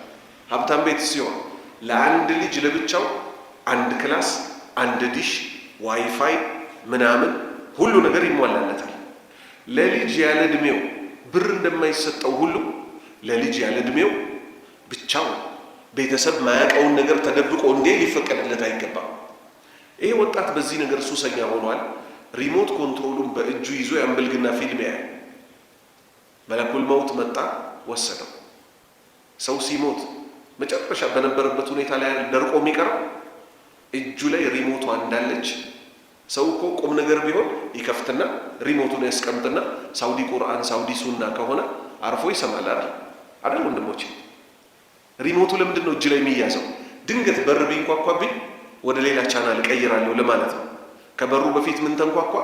ሀብታም ቤት ሲሆን ለአንድ ልጅ ለብቻው አንድ ክላስ፣ አንድ ዲሽ፣ ዋይፋይ ምናምን ሁሉ ነገር ይሟላለታል። ለልጅ ያለ ዕድሜው ብር እንደማይሰጠው ሁሉ ለልጅ ያለ ዕድሜው ብቻው ቤተሰብ ማያውቀውን ነገር ተደብቆ እንዴ ሊፈቀድለት አይገባም። ይሄ ወጣት በዚህ ነገር ሱሰኛ ሆኗል። ሪሞት ኮንትሮሉን በእጁ ይዞ የአንበልግና ፊልም ያያል። መለኩል መውት መጣ ወሰደው። ሰው ሲሞት መጨረሻ በነበረበት ሁኔታ ላይ ደርቆ የሚቀረው እጁ ላይ ሪሞቷ እንዳለች። ሰው እኮ ቁም ነገር ቢሆን ይከፍትና ሪሞቱን ያስቀምጥና ሳውዲ ቁርአን ሳውዲ ሱና ከሆነ አርፎ ይሰማል አይደል ወንድሞቼ? ሪሞቱ ለምንድን ነው እጅ ላይ የሚያዘው? ድንገት በር ቢንኳኳብኝ ወደ ሌላ ቻናል ቀይራለሁ ለማለት ነው። ከበሩ በፊት ምን ተንኳኳ?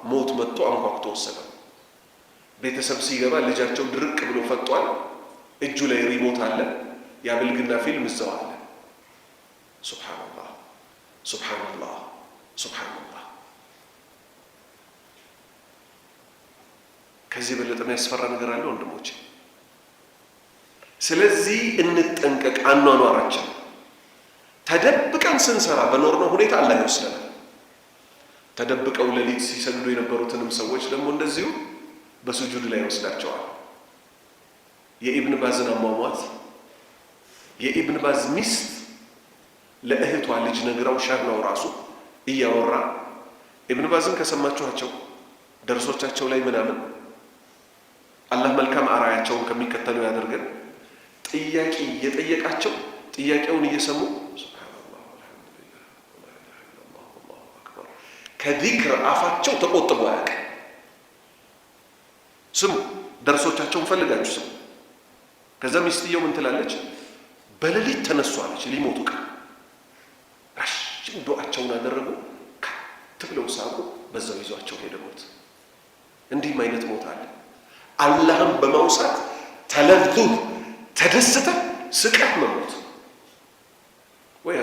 ሞት መጥቶ አንኳኩቶ ወሰደው። ቤተሰብ ሲገባ ልጃቸው ድርቅ ብሎ ፈጧል። እጁ ላይ ሪሞት አለ። የብልግና ፊልም እዛው አለ። ሱብሃንአላህ ሱብሃንአላህ ሱብሃንአላህ። ከዚህ የበለጠ የሚያስፈራ ነገር አለ ወንድሞቼ? ስለዚህ እንጠንቀቅ። አኗኗራችን ተደብቀን ስንሰራ በኖርነው ሁኔታ አላህ ይወስደናል። ተደብቀው ሌሊት ሲሰግዱ የነበሩትንም ሰዎች ደግሞ እንደዚሁ በሱጁድ ላይ ይወስዳቸዋል። የኢብን ባዝን አሟሟት የኢብን ባዝ ሚስት ለእህቷ ልጅ ነግራው ሻህናው ራሱ እያወራ ኢብን ባዝን ከሰማችኋቸው ደርሶቻቸው ላይ ምናምን አላህ መልካም አራያቸውን ከሚከተሉ ያደርገን። ጥያቄ የጠየቃቸው ጥያቄውን እየሰሙ ሱብሃንአላህ ወልሐምዱሊላህ ወላ ኢላሃ ኢለላህ ወላሁ አክበር ከዚክር አፋቸው ተቆጥቦ አያውቅም። ስሙ፣ ደርሶቻቸውን ፈልጋችሁ ስሙ። ከዛ ሚስትየው ምን ትላለች? በሌሊት ተነሷለች ሊሞቱ ቀን ረጅም ዱዓቸውን አደረጉ። ከት ብለው ሳቁ። በዛው ይዟቸው ሄደ ሞት። እንዲህም አይነት ሞት አለ። አላህም በማውሳት ተለذذ ተደስተ ስቃህ መሞት ወይ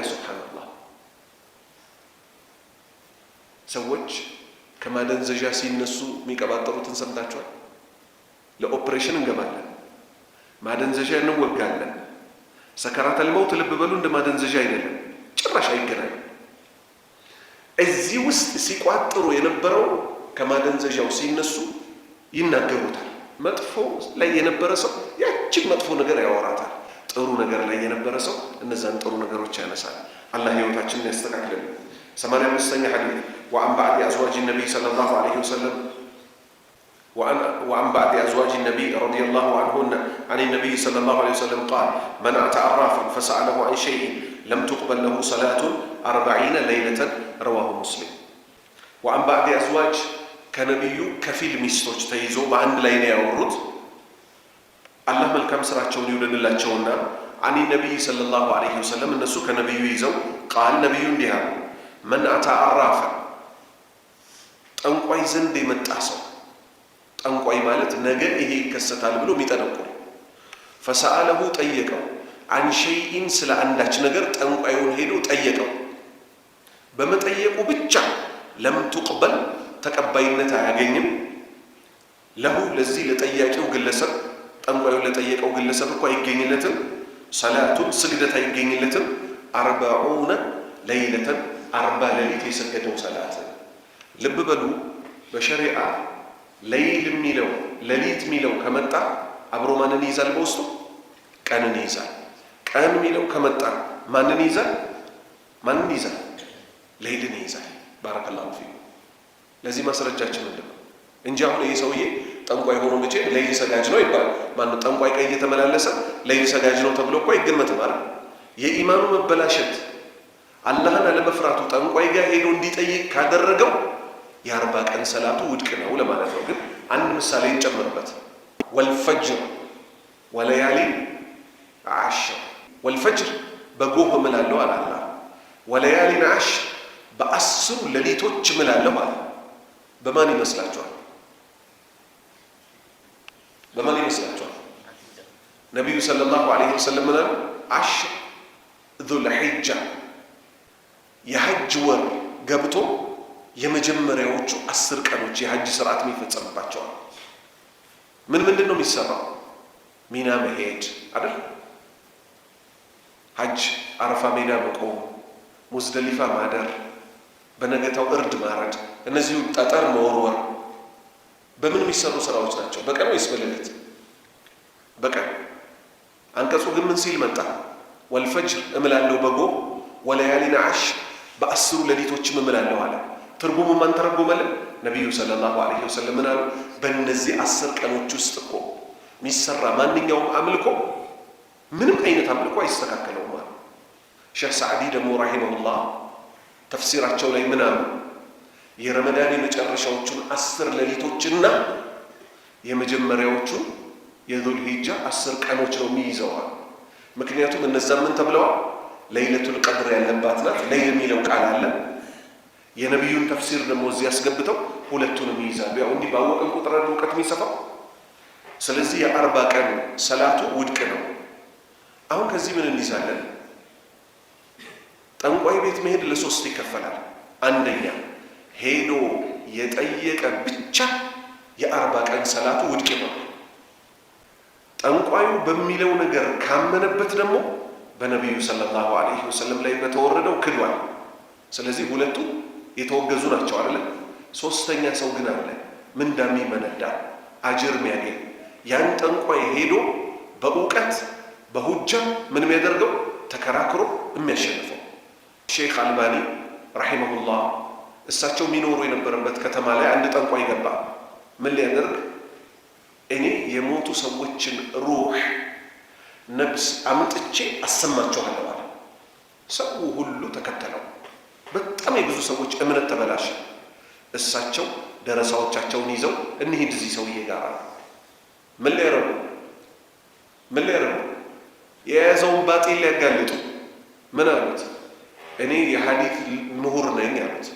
ሰዎች ከማደንዘዣ ሲነሱ የሚቀባጠሩትን ሰምታችኋል? ለኦፕሬሽን እንገባለን፣ ማደንዘዣ እንወጋለን። ሰከራተል መውት ልብ በሉ እንደ ማደንዘዣ አይደለም፣ ጭራሽ አይገናኝም። እዚህ ውስጥ ሲቋጥሩ የነበረው ከማደንዘዣው ሲነሱ ይናገሩታል። መጥፎ ላይ የነበረ ሰው ያችን መጥፎ ነገር ያወራታል። ጥሩ ነገር ላይ የነበረ ሰው እነዛን ጥሩ ነገሮች ያነሳል። አላህ ህይወታችንን ያስተካክልልን። 85ኛ ሐዲስ وعن بعض أزواج النبي صلى الله عليه وسلم وعن بعض أزواج النبي رضي الله عنهن عن النبي صلى الله عليه وسلم قال من أتى عرافا فسأله عن شيء لم تقبل له صلاة 40 ليلة رواه مسلم وعن بعض أزواج كنبي كفيل ሚስቶች ተይዞ በአንድ ላይ ነው ያወሩት። አላህ መልካም ስራቸውን ይውደድላቸውና عن النبي صلى الله عليه وسلم እነሱ ከነብዩ ይዘው ቃል ነብዩ እንዲህ አሉ من أتى عرافا ጠንቋይ ዘንድ የመጣ ሰው፣ ጠንቋይ ማለት ነገ ይሄ ይከሰታል ብሎ የሚጠነቁል። ፈሰአለሁ ጠየቀው፣ አን ሸይኢን ስለ አንዳች ነገር ጠንቋዩን ሄዶ ጠየቀው። በመጠየቁ ብቻ ለም ትቅበል ተቀባይነት አያገኝም። ለሁ ለዚህ ለጠያቂው ግለሰብ፣ ጠንቋዩን ለጠየቀው ግለሰብ እኮ አይገኝለትም። ሰላቱን ስግደት አይገኝለትም። 40 ለይለተን 40 ሌሊት የሰገደው ሰላት። ልብ በሉ በሸሪዓ ለይል የሚለው ሌሊት የሚለው ከመጣ አብሮ ማንን ይይዛል? በውስጡ ቀንን ይይዛል። ቀን የሚለው ከመጣ ማንን ይይዛል? ማንን ይይዛል? ለይልን ይይዛል። ባረከላሁ ፊኩም። ለዚህ ማስረጃችን ምንድን ነው? እንጂ አሁን ይህ ሰውዬ ጠንቋይ ሆኖ ብቻ ለይል ሰጋጅ ነው ይባላል። ማነው ጠንቋይ ቀይ እየተመላለሰ ለይል ሰጋጅ ነው ተብሎ እኮ አይገመትም አይደል? የኢማኑ መበላሸት አላህን አለመፍራቱ ጠንቋይ ጋር ሄዶ እንዲጠይቅ ካደረገው የ40 ቀን ሰላቱ ውድቅ ነው ለማለት ነው። ግን አንድ ምሳሌ እንጨምርበት። ወልፈጅር ወለያሊ ዓሽር፣ ወልፈጅር በጎህ እምላለሁ አለ አላህ። ወለያሊን ዓሽር በ10 ሌሊቶች እምላለሁ አለ። በማን ይመስላችኋል? በማን ይመስላችኋል? ነቢዩ ሰለላሁ ዐለይሂ ወሰለም ምን አሉ? ዓሽር ዙልሒጃ የሐጅ ወር ገብቶ የመጀመሪያዎቹ 10 ቀኖች የሐጅ ስርዓት የሚፈጸምባቸዋል። ምንድን ነው የሚሰራው? ሚና መሄድ አይደል? ሐጅ አረፋ ሜዳ መቆም፣ ሙዝደሊፋ ማደር፣ በነገታው እርድ ማረድ፣ እነዚሁ ጠጠር መወርወር በምን የሚሰሩ ስራዎች ናቸው? በቀን ወይስ በሌሊት? በቀን። አንቀጹ ግን ምን ሲል መጣ? ወልፈጅር እምላለሁ በጎ ወለያሊን ዓሽር በ10 ሌሊቶችም እምላለሁ አለ። ትርጉሙ ማን ተረጎመልን? ነቢዩ ሰለላሁ ዐለይሂ ወሰለም ምን አሉ? በእነዚህ 10 ቀኖች ውስጥ እኮ የሚሰራ ማንኛውም አምልኮ ምንም አይነት አምልኮ አይስተካከለውም አሉ። ሼህ ሰዕዲ ደግሞ ረሂመሁላህ ተፍሲራቸው ላይ ምን አሉ? የረመዳን የመጨረሻዎቹን 10 ሌሊቶችና የመጀመሪያዎቹን የዙል ሂጃ 10 ቀኖች ነው የሚይዘዋል። ምክንያቱም እነዛ ምን ተብለዋል? ለይለቱል ቀድር ያለባት ናት። ለይል የሚለው ቃል አለ። የነቢዩን ተፍሲር ደግሞ እዚህ ያስገብተው ሁለቱንም ይይዛሉ። ያው እንዲህ ባወቅን ቁጥር እውቀት የሚሰፋው። ስለዚህ የ40 ቀን ሰላቱ ውድቅ ነው። አሁን ከዚህ ምን እንይዛለን? ጠንቋይ ቤት መሄድ ለ3 ይከፈላል። አንደኛ ሄዶ የጠየቀ ብቻ የ40 ቀን ሰላቱ ውድቅ ነው። ጠንቋዩ በሚለው ነገር ካመነበት ደግሞ በነቢዩ ሰለላሁ ዐለይሂ ወሰለም ላይ በተወረደው ክዷል። ስለዚህ ሁለቱ የተወገዙ ናቸው አይደል? ሶስተኛ ሰው ግን አለ ምንዳም ይመነዳ አጅር የሚያገኝ ያን ጠንቋይ ሄዶ በእውቀት በሁጃ ምን የሚያደርገው ተከራክሮ የሚያሸንፈው። ሼክ አልባኒ ረሂመሁላህ እሳቸው የሚኖሩ የነበረበት ከተማ ላይ አንድ ጠንቋይ ገባ። ምን ሊያደርግ? እኔ የሞቱ ሰዎችን ሩህ ነብስ አምጥቼ አሰማቸዋለሁ አለ። ሰው ሁሉ ተከተለው። በጣም የብዙ ሰዎች እምነት ተበላሸ። እሳቸው ደረሳዎቻቸውን ይዘው እንሂድ እዚህ ሰውዬ ጋር አሉ። ምን ሊያረጉ? የያዘውን ባጤል ሊያጋልጡ። ምን አሉት? እኔ የሐዲት ምሁር ነኝ አሉት።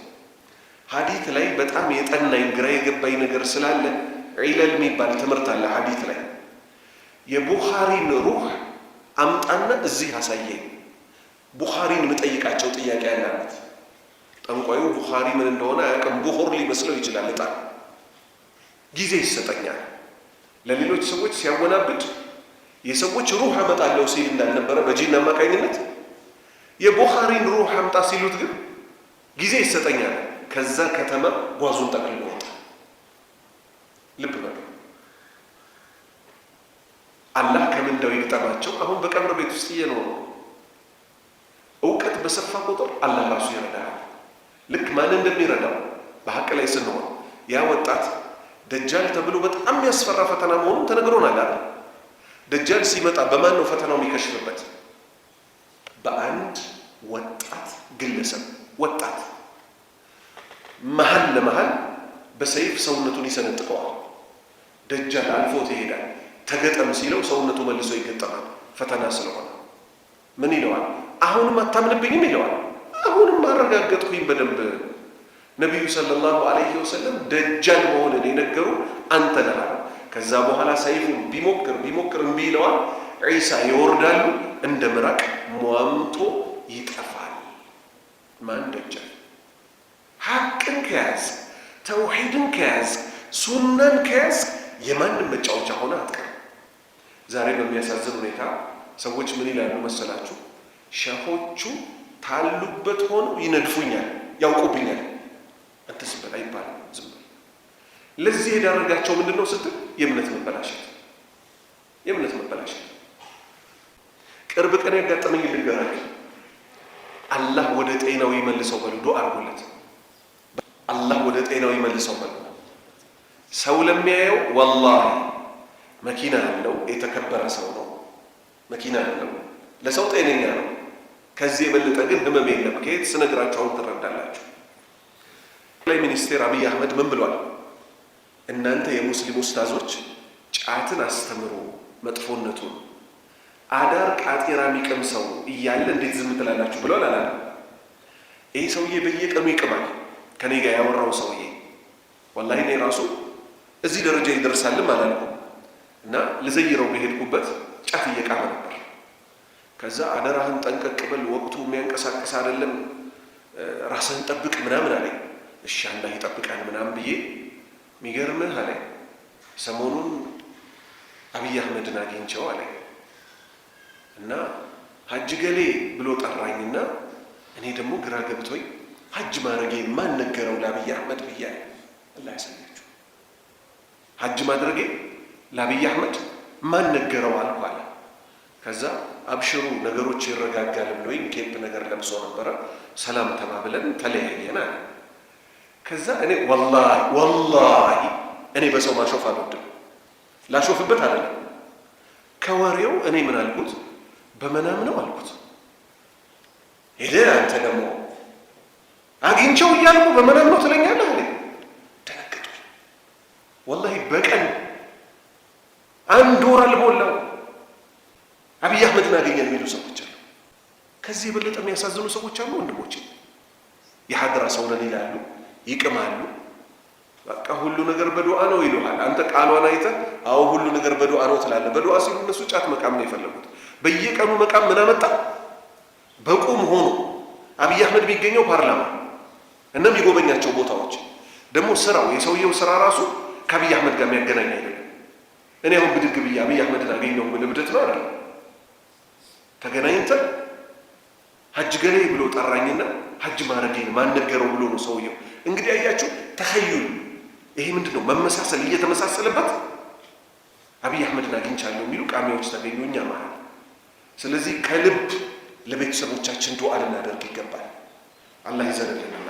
ሐዲት ላይ በጣም የጠናኝ ግራ የገባኝ ነገር ስላለ ዒለል የሚባል ትምህርት አለ ሐዲት ላይ። የቡኻሪን ሩህ አምጣና እዚህ አሳየኝ። ቡኻሪን የምጠይቃቸው ጥያቄ አለ አሉት። ጠንቋዩ ቡኻሪ ምን እንደሆነ አያውቅም። ቡኹር ሊመስለው ይችላል። እጣን ጊዜ ይሰጠኛል። ለሌሎች ሰዎች ሲያወናብድ የሰዎች ሩህ አመጣለሁ ሲል እንዳልነበረ በጂን አማካኝነት የቡኻሪን ሩህ አምጣ ሲሉት ግን ጊዜ ይሰጠኛል። ከዛ ከተማ ጓዙን ጠቅልሎ ወጣ። ልብ በሉ። አላህ ከምንዳው ይግጠማቸው። አሁን በቀብር ቤት ውስጥ እየኖሩ እውቀት በሰፋ ቁጥር አላህ ራሱ ይረዳል። ልክ ማን እንደሚረዳው በሐቅ ላይ ስንሆን ያ ወጣት ደጃል ተብሎ በጣም የሚያስፈራ ፈተና መሆኑን ተነግሮናል አይደል? ደጃል ሲመጣ በማን ነው ፈተናው የሚከሽፍበት? በአንድ ወጣት ግለሰብ ወጣት መሀል ለመሀል በሰይፍ ሰውነቱን ይሰነጥቀዋል። ደጃል አልፎት ይሄዳል። ተገጠም ሲለው ሰውነቱ መልሶ ይገጠማል። ፈተና ስለሆነ ምን ይለዋል? አሁንም አታምንብኝም ይለዋል። አሁንም አረጋገጥኩኝ በደንብ ነቢዩ ሰለላሁ ዐለይሂ ወሰለም ደጃል መሆንን የነገሩ አንተ ነህ አለ። ከዛ በኋላ ሰይፉን ቢሞክር እምቢ ይለዋል። ዒሳ ይወርዳሉ፣ እንደ ምራቅ ሟምቶ ይጠፋል። ማን? ደጃል። ሐቅን ከያዝ ተውሂድን ከያዝ ሱናን ከያዝ የማንም መጫወቻ ሆነ አትቀርም። ዛሬ በሚያሳዝን ሁኔታ ሰዎች ምን ይላሉ መሰላችሁ? ሸሆቹ ታሉበት ሆነው ይነድፉኛል፣ ያውቁብኛል። አንተ ዝም በል አይባልም። ዝም በል። ለዚህ የዳረጋቸው ምንድን ነው ስትል የእምነት መበላሸት። ቅርብ ቀን ያጋጠመኝ ልንገራችሁ። አላህ ወደ ጤናው ይመልሰው በሉ። ዱዓ አድርጉለት። አላህ ወደ ጤናው ይመልሰው በሉ። ሰው ለሚያየው ወላሂ መኪና ያለው የተከበረ ሰው ነው። መኪና ያለው ለሰው ጤነኛ ነው። ከዚህ የበለጠ ግን ህመም የለም። ከየት ስነግራችሁ አሁን ትረዳላችሁ። ጠቅላይ ሚኒስቴር አብይ አህመድ ምን ብሏል? እናንተ የሙስሊም ኡስታዞች ጫትን አስተምሩ መጥፎነቱን፣ አዳር ቃጤራ የሚቅም ሰው እያለ እንዴት ዝም ትላላችሁ ብሏል አላለም? ይህ ሰውዬ በየቀኑ ይቅማል። ከኔ ጋር ያወራው ሰውዬ ወላሂ እኔ ራሱ እዚህ ደረጃ ይደርሳልም አላልኩም። እና ልዘይረው በሄድኩበት ጫት እየቃመ ነበር። ከዛ አደራህን ጠንቀቅ በል፣ ወቅቱ የሚያንቀሳቅስ አይደለም፣ ራስህን ጠብቅ ምናምን አለኝ። እሺ አላህ ይጠብቃል ምናምን ብዬ የሚገርምህ አለኝ ሰሞኑን አብይ አህመድን አግኝቼው አለኝ እና ሀጅ ገሌ ብሎ ጠራኝና እኔ ደግሞ ግራ ገብቶኝ ሀጅ ማድረጌ ማን ነገረው ለአብይ አህመድ ብያለሁ። አላህ ያሳያችሁ። ሀጅ ማድረጌ ለአብይ አህመድ ማን ነገረው አልኩ አለ። ከዛ አብሽሩ ነገሮች ይረጋጋል ብሎኝ ኬፕ ነገር ለብሶ ነበረ። ሰላም ተባብለን ተለያየን አለ። ከዛ እኔ ወላሂ እኔ በሰው ማሾፍ አልወድም። ላሾፍበት አይደለም። ከወሬው እኔ ምን አልኩት? በመናም ነው አልኩት። ሄደ አንተ ደግሞ አግኝቼው እያልኩ በመናም ነው ትለኛለህ አለ። ደነገጡ። ወላሂ በቀን አንድ ወር አልሞላው አብይ አህመድን አገኘን የሚሉ ሰዎች አሉ። ከዚህ የበለጠ የሚያሳዝኑ ሰዎች አሉ ወንድሞቼ። የሀድራ ሰው ነን ይላሉ፣ ይቅማሉ። በቃ ሁሉ ነገር በዱዓ ነው ይሉሃል። አንተ ቃሏን አይተህ አዎ ሁሉ ነገር በዱዓ ነው ትላለህ። በዱዓ ሲሉ እነሱ ጫት መቃም ነው የፈለጉት። በየቀኑ መቃም ምን አመጣ? በቁም ሆኖ አብይ አህመድ የሚገኘው ፓርላማ እና የሚጎበኛቸው ቦታዎች ደግሞ ስራው የሰውየው ስራ ራሱ ከአብይ አህመድ ጋር የሚያገናኝ አይደለም። እኔ አሁን ብድግ ብዬ አብይ አህመድን አገኘሁ ብል እብደት ነው አይደል? ተገናኝተን ሀጅ ገሌ ብሎ ጠራኝና ሀጅ ማድረጌን ማን ነገረው ብሎ ነው ሰውየው። እንግዲህ አያችሁ ተኸዩል። ይሄ ምንድን ነው? መመሳሰል እየተመሳሰለበት አብይ አህመድን አግኝቻለሁ የሚሉ ቃሚዎች ተገኙ እኛ መሀል። ስለዚህ ከልብ ለቤተሰቦቻችን ዱዓ ልናደርግ ይገባል። አላህ ይዘንልንና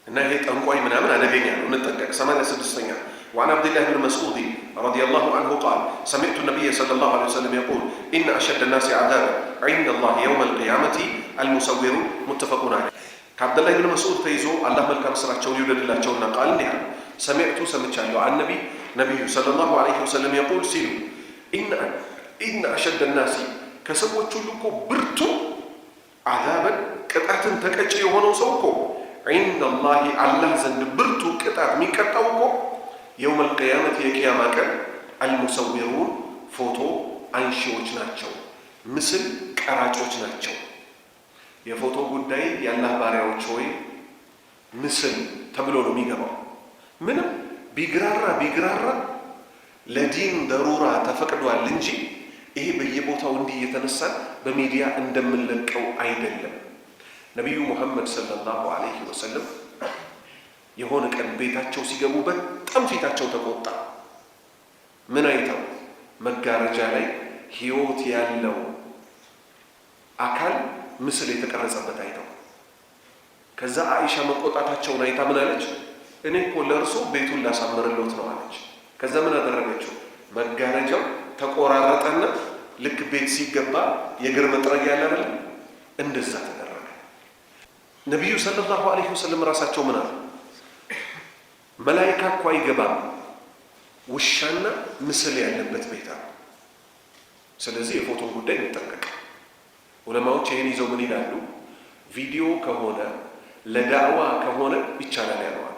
እና ይሄ ጠንቋይ ምናምን አደገኛ ነው፣ እንጠንቀቅ። 86ኛ وعن عبد الله بن مسعود رضي الله عنه قال سمعت النبي صلى الله عليه وسلم يقول إن أشد الناس عذابا عند الله يوم القيامة المصور متفق عليه ከአብድ ላይ ብን መስዑድ ተይዞ አላህ መልካም ስራቸውን ይውደድላቸውና ቃል እንዲህ አለ። ሰሚዕቱ ሰምቻለሁ አን ነቢዩ ሰለላሁ ዐለይሂ ወሰለም የቁል ሲሉ ኢነ አሸደ ናሲ ከሰዎች ሁሉ እኮ ብርቱ አዛበን ቅጣትን ተቀጭ የሆነው ሰው እኮ ዒንደላሂ አላህ ዘንድ ብርቱ ቅጣት የሚቀጣው እኮ የውመል ቂያመት የቂያማ ቀን አልሙሰዊሩን ፎቶ አንሺዎች ናቸው፣ ምስል ቀራጮች ናቸው። የፎቶ ጉዳይ የአላህ ባሪያዎች ሆይ ምስል ተብሎ ነው የሚገባው። ምንም ቢግራራ ለዲን ደሩራ ተፈቅዷል እንጂ ይሄ በየቦታው እንዲህ እየተነሳን በሚዲያ እንደምንለቀው አይደለም። ነቢዩ ሙሐመድ ሰለላሁ ዐለይሂ ወሰለም የሆነ ቀን ቤታቸው ሲገቡ በጣም ፊታቸው ተቆጣ። ምን አይተው? መጋረጃ ላይ ህይወት ያለው አካል ምስል የተቀረጸበት አይተው። ከዛ አይሻ መቆጣታቸውን አይታ ምን አለች? እኔ እኮ ለእርሶ ቤቱን ላሳምርሎት ነው አለች። ከዛ ምን አደረገችው? መጋረጃው ተቆራረጠና ልክ ቤት ሲገባ የእግር መጥረጊያ ያለ አይደል? እንደዛ ተደረገ። ነቢዩ ሰለላሁ ዐለይሂ ወሰለም ራሳቸው ምን አሉ? መላኢካ እኮ አይገባም ውሻና ምስል ያለበት ቤት አለ። ስለዚህ የፎቶን ጉዳይ እንጠንቀቅ። ዑለማዎች ይህን ይዘው ምን ይላሉ? ቪዲዮ ከሆነ ለዳዕዋ ከሆነ ይቻላል ያለዋል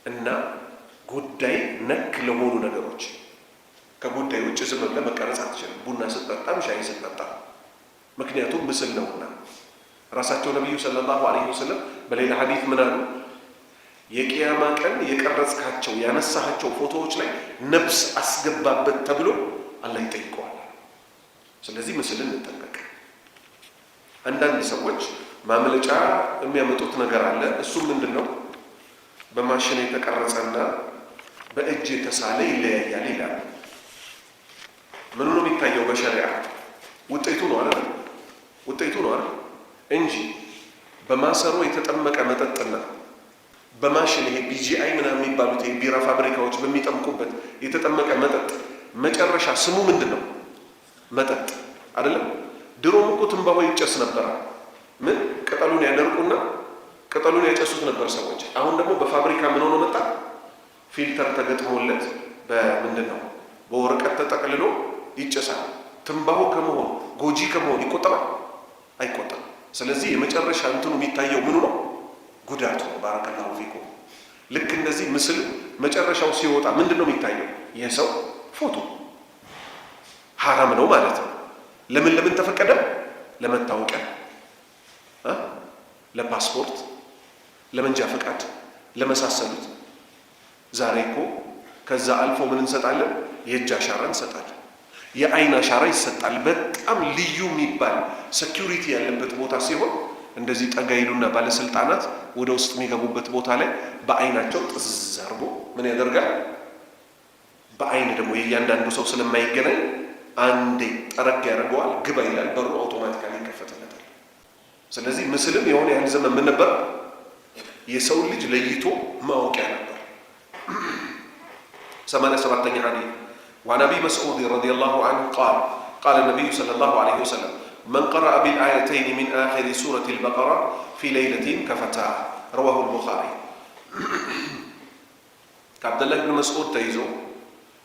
እና ጉዳይ ነክ ለሆኑ ነገሮች ከጉዳይ ውጭ ዝም ብለህ መቀረጽ አትችልም። ቡና ስትጠጣም ሻይ ስትጠጣ፣ ምክንያቱም ምስል ነውና። ራሳቸው ነቢዩ ሰለላሁ ዐለይሂ ወሰለም በሌላ ሐዲስ ምን አሉ? የቂያማ ቀን የቀረጽካቸው ያነሳሃቸው ፎቶዎች ላይ ነፍስ አስገባበት ተብሎ አላህ ይጠይቀዋል። ስለዚህ ምስልን እንጠንቀቅ። አንዳንድ ሰዎች ማምለጫ የሚያመጡት ነገር አለ። እሱም ምንድን ነው? በማሽን የተቀረጸና በእጅ የተሳለ ይለያያል ይላል። ምኑ ነው የሚታየው? በሸሪዓ ውጤቱ ነው አይደል? ውጤቱ ነው አይደል እንጂ በማሰሮ የተጠመቀ መጠጥና በማሽን ይሄ ቢጂአይ ምናምን የሚባሉት ይሄ ቢራ ፋብሪካዎች በሚጠምቁበት የተጠመቀ መጠጥ መጨረሻ ስሙ ምንድን ነው? መጠጥ አይደለም። ድሮም እኮ ትንባሆ ይጨስ ነበር። ምን ቅጠሉን ያደርቁና ቅጠሉን ያጨሱት ነበር ሰዎች። አሁን ደግሞ በፋብሪካ ምን ሆኖ መጣ? ፊልተር ተገጥሞለት በምንድን ነው በወረቀት ተጠቅልሎ ይጨሳል። ትንባሆ ከመሆን ጎጂ ከመሆን ይቆጠባል? አይቆጠብም። ስለዚህ የመጨረሻ እንትኑ የሚታየው ምኑ ነው? ጉዳቱ ነው። ባረከላሁ ፊኩም። ልክ እንደዚህ ምስል መጨረሻው ሲወጣ ምንድን ነው የሚታየው? የሰው ፎቶ ሐራም ነው ማለት ነው። ለምን ተፈቀደ? ለመታወቂያ፣ ለፓስፖርት፣ ለመንጃ ፈቃድ፣ ለመሳሰሉት። ዛሬ እኮ ከዛ አልፎ ምን እንሰጣለን? የእጅ አሻራ እንሰጣለን። የአይን አሻራ ይሰጣል። በጣም ልዩ የሚባል ሴኪዩሪቲ ያለበት ቦታ ሲሆን እንደዚህ ጠጋ ይሉና ባለስልጣናት ወደ ውስጥ የሚገቡበት ቦታ ላይ በአይናቸው ጥዝ አድርጎ ምን ያደርጋል? በአይን ደግሞ የእያንዳንዱ ሰው ስለማይገናኝ አንዴ ጠረግ ያደርገዋል። ግባ ይላል። በሩ አውቶማቲካሊ ይከፈትለታል። ስለዚህ ምስልም የሆነ ያህል ዘመን ምን ነበር? የሰው ልጅ ለይቶ ማወቂያ ነበር። 87ኛ ሐዲስ وعن أبي مسعود رضي الله عنه قال النبي صلى الله عليه وسلم من قرأ بالآيتين من آخر سورة البقرة في ليلة كفتاه رواه البخاري كعبد الله بن مسعود تيزو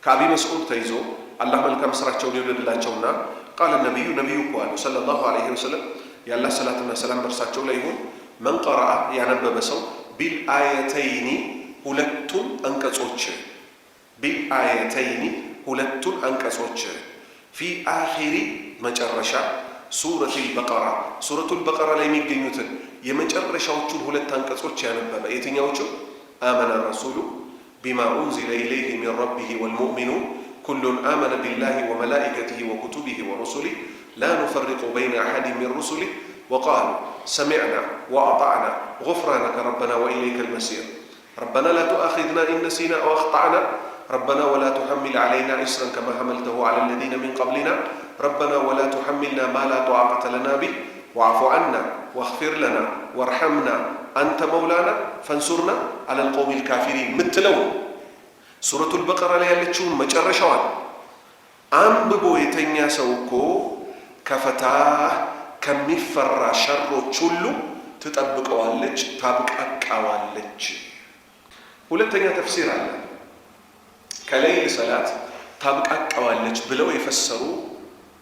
كأبي مسعود تيزو الله ملك مسرحቸው ይወደድላቸውና قال النبي قال صلى الله عليه وسلم يا الله صلاتنا سلام በርሳቸው ላይ ይሁን من قرأ ያነበበ ሰው بالآيتين ሁለቱን አንቀጾች بالآيتين ሁለቱን አንቀጾች ፊ አኺሪ መጨረሻ ሱረቱል በቀራ ሱረቱል በቀራ ላይ የሚገኙትን የመጨረሻዎቹን ሁለት አንቀጾች ያነበበ የትኛዎቹ? አመነ ረሱሉ ቢማ ኡንዚለ ኢለይሂ ሚን ረቢሂ ወልሙእሚኑን ኩሉን አመነ ቢላሂ ወመላኢከቲሂ ወኩቱቢሂ ወሩሱሊሂ ላ ኑፈሪቁ በይነ አሐድን ሚን ሩሱሊሂ ወቃሉ ሰሚዕና ወአጣዕና ጉፍራነከ ረበና ወኢለይከል መሲር ረበና ላ ቱአኺዝና ኢን ነሲና አው አኽጠዕና ربنا ولا تحمل علينا إصرا كما حملته على الذين من قبلنا ربنا ولا تحملنا ما لا طاقة لنا به واعف عنا واغفر لنا وارحمنا أنت مولانا فانصرنا على القوم الكافرين متلون سورة البقرة ላይ ያለችውን መጨረሻዋን አንብቦ የተኛ ሰው እኮ ከፈታህ ከሚፈራ ሸሮች ሁሉ ትጠብቀዋለች፣ ታብቃቃዋለች። ሁለተኛ ተፍሲር አለ። ከሌይል ሰላት ታብቃቃዋለች ብለው የፈሰሩ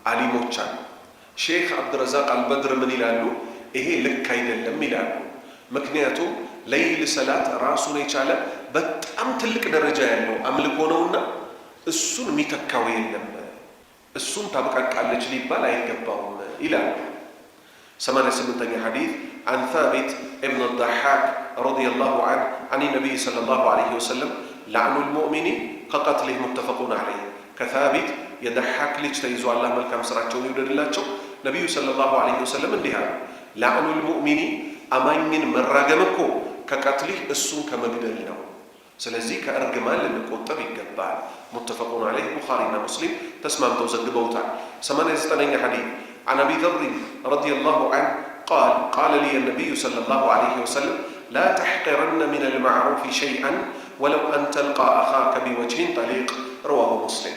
አሊሞች አሉ። ሼክ አብዱረዛቅ አልበድር ምን ይላሉ? ይሄ ልክ አይደለም ይላሉ። ምክንያቱም ሌይል ሰላት ራሱን የቻለ በጣም ትልቅ ደረጃ ያለው አምልኮ ነውና እሱን የሚተካው የለም፣ እሱን ታብቃቃለች ሊባል አይገባውም ይላሉ። 88 حديث عن ثابت ابن الضحاك رضي الله عنه عن النبي صلى الله عليه وسلم لعن المؤمن كقتله متفقون عليه كثابت يضحك لج تيزو الله መልካም ስራቸውን ይወደድላቸው ነብዩ ሰለላሁ ዐለይሂ ወሰለም እንዲህ አሉ لعن المؤمن አማኝን መራገም እኮ ከቀትልህ እሱን ከመግደል ነው ስለዚህ ከእርግማን ልንቆጠብ ይገባል متفقون عليه ቡኻሪና ሙስሊም ተስማምተው ዘግበውታል 89ኛ ሐዲስ عن أبي ذر رضي الله عنه قال لي النبي صلى الله عليه وسلم لا تحقرن من المعروف شيئا ولو أن تلقى أخاك بوجه طليق رواه مسلم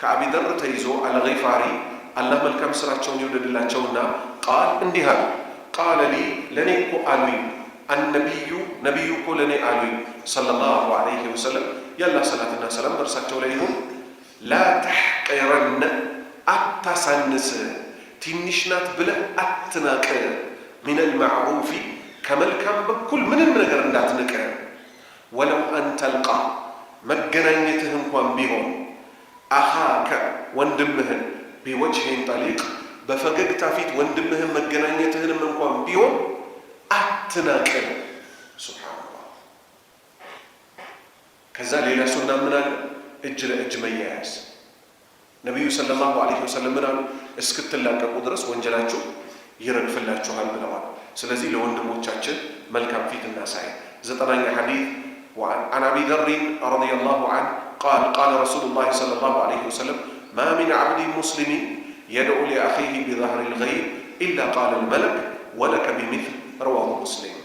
كأبي ذر تيزو على غيفاري الله ملكم سرعتشون يولد الله تشونا قال اندها قال لي لنيك آلوين النبي نبيك لني آلوين صلى الله عليه وسلم يلا صلاة الناس سلام برساتشو ليهم لا تحقرن أتسنس تنشنات بلا أتناك من المعروف كملكم بكل من المنقر ناتنك ولو أن تلقى مجنانيتهم قوام بهم أخاك وندمهن بوجه طليق بفقق تافيت وندمهن مجنانيتهم من قوام بهم أتناك سبحان الله كذا ليلة سنة من الأجل أجمياس نبي صلى الله عليه وسلم من اسكت لك قدرس وانجلاتشو يرد فلاتشو هل بلوان سلزي لو وندموتشاتشن ملكم فيت الناس زطران حديث وعن أبي ذر رضي الله عنه قال رسول الله صلى الله عليه وسلم ما من عبد مسلم يدعو لأخيه بظهر الغيب إلا قال الملك ولك بمثل رواه مسلم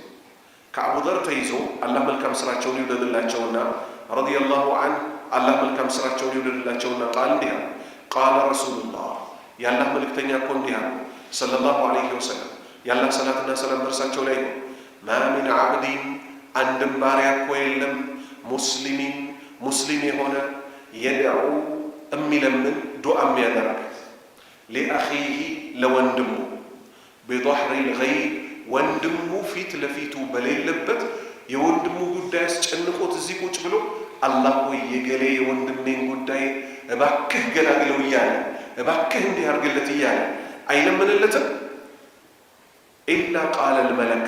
كأبو ذر تيزو الله ملكم سراتشون يولد الله تشونا رضي الله عنه الله ملكم سراتشون يولد الله تشونا قال رسول الله يا الله ملك تنيا كون ديها صلى الله عليه وسلم يا الله صلاة الناس سلام برساتشو ليه ما من عبد عندم باريا كويلم مسلمي هنا يدعو أمي لمن دعاء ميادرك لأخيه لوندمو بظهر الغيب وندمو فيت لفيتو بليل لبت يوندمو قداس جنقوت الزيكو تبلو الله يقلي يوندمين قداي እባክህ ገላግለው ይያለ እባክህ እንዲህ አርግለት ይያለ አይለምን ለተም ኢላ ቃል الملك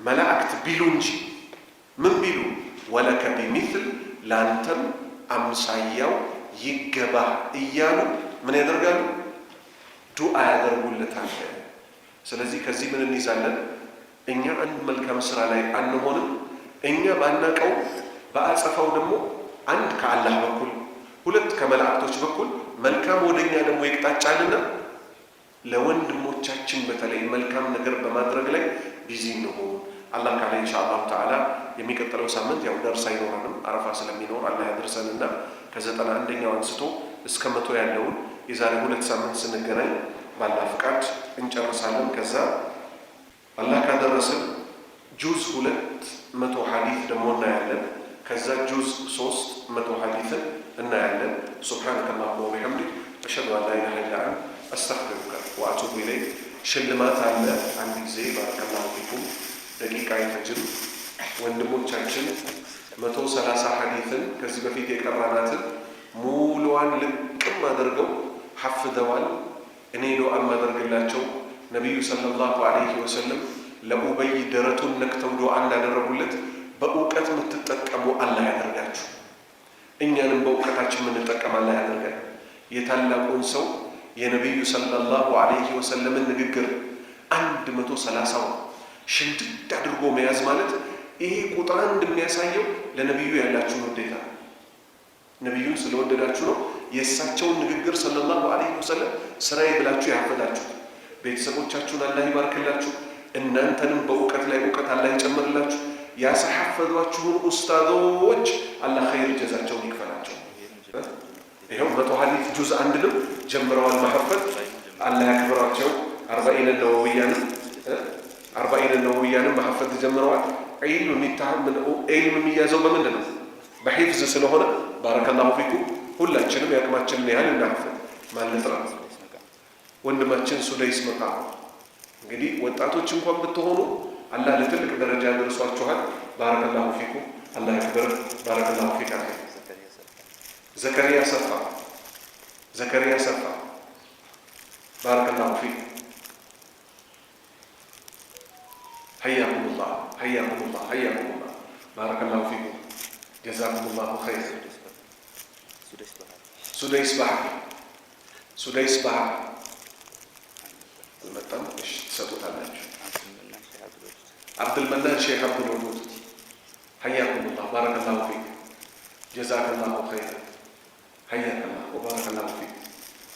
መላእክት ቢሉ እንጂ ምን ቢሉ ወለከ ቢሚثل ላንተም አምሳያው ይገባ እያሉ ምን ያደርጋሉ ዱዓ ያደርጉለታል ስለዚህ ከዚህ ምን እንይዛለን እኛ አንድ መልካም ስራ ላይ አንሆንም እኛ ባናቀው በአጸፋው ደግሞ አንድ ከአላህ በኩል ሁለት ከመላእክቶች በኩል መልካም ወደኛ ደግሞ ይቅጣጫልና ለወንድሞቻችን በተለይ መልካም ነገር በማድረግ ላይ ቢዚ ነው አላህ ካለ ኢንሻአላህ ተዓላ የሚቀጥለው ሳምንት ያው ደርሳ ይኖርንም አረፋ ስለሚኖር አላህ ያድርሰንና ከ91ኛው አንስቶ እስከ 100 ያለውን የዛሬ 2 ሳምንት ስንገናኝ ባላህ ፍቃድ እንጨርሳለን ከዛ አላህ ካደረሰን ጁዝ 200 ሐዲስ ደግሞ እናያለን ከዛ ጁዝ 300 ሐዲስን እናያለን سبحانك اللهم وبحمدك أشهد أن لا إله إلا أنت أستغفرك وأتوب إليك ሽልማት አለ አንድ ጊዜ ባረከላሁ ፊኩም ደቂቃ ይፈጅም ወንድሞቻችን 130 ሐዲስን ከዚህ በፊት የቀራናትን ሙሉዋን ልቅም አድርገው ሐፍዘዋል እኔ ዱዓ ማድረግላቸው ነብዩ ሰለላሁ ዐለይሂ ወሰለም ለኡበይ ደረቱን ነክተው ዱዓ እንዳደረጉለት በእውቀት የምትጠቀሙ አላህ ያደርጋችሁ እኛንም በእውቀታችን የምንጠቀም አላህ ያደርጋል የታላቁን ሰው የነብዩ ሰለላሁ ዐለይሂ ወሰለም ንግግር 130 ሽንድድ አድርጎ መያዝ ማለት ይሄ ቁጥር አንድ የሚያሳየው ለነብዩ ያላችሁ ውዴታ ነብዩን ስለወደዳችሁ ነው የእሳቸውን ንግግር ሰለላሁ ዐለይሂ ወሰለም ስራዬ ብላችሁ ያፈዳችሁ ቤተሰቦቻችሁን አላህ ይባርክላችሁ እናንተንም በእውቀት ላይ እውቀት አላህ ይጨምርላችሁ ያሰሐፈዟችሁን ኡስታዞች አላህ ኸይር ጀዛቸውን ይክፈላቸው ይሄው 100 ሐዲስ ጁዝ አንድ ነው ጀምረዋል ማሐፈዝ አላህ ያክብራቸው 40 ነወውያን ማሐፈዝ ጀምረዋል ዒልም የሚታመን ዒልም የሚያዘው በምንድን ነው በሒፍዝ ስለሆነ ባረከላሁ ፊኩም ሁላችንም ያቅማችንን ያህል እናሐፈዝ ማለት ነው ወንድማችን ሱለይስ መጣ እንግዲህ ወጣቶች እንኳን ብትሆኑ አላህ ለትልቅ ደረጃ ያደርሷችኋል ባረከላሁ ፊኩም አላህ ያክብር ባረከላሁ ፊክ زكريا صفا بارك الله فيك الله فيكم جزاكم الله خير سديس بحر المتن مش تسدوت على عبد المنان شيخ عبد الودود حياكم الله بارك الله فيك جزاك الله خيرا حياك الله وبارك الله فيك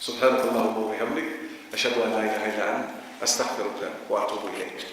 سبحانك اللهم وبحمدك أشهد أن لا إله إلا أنت أستغفرك وأتوب إليك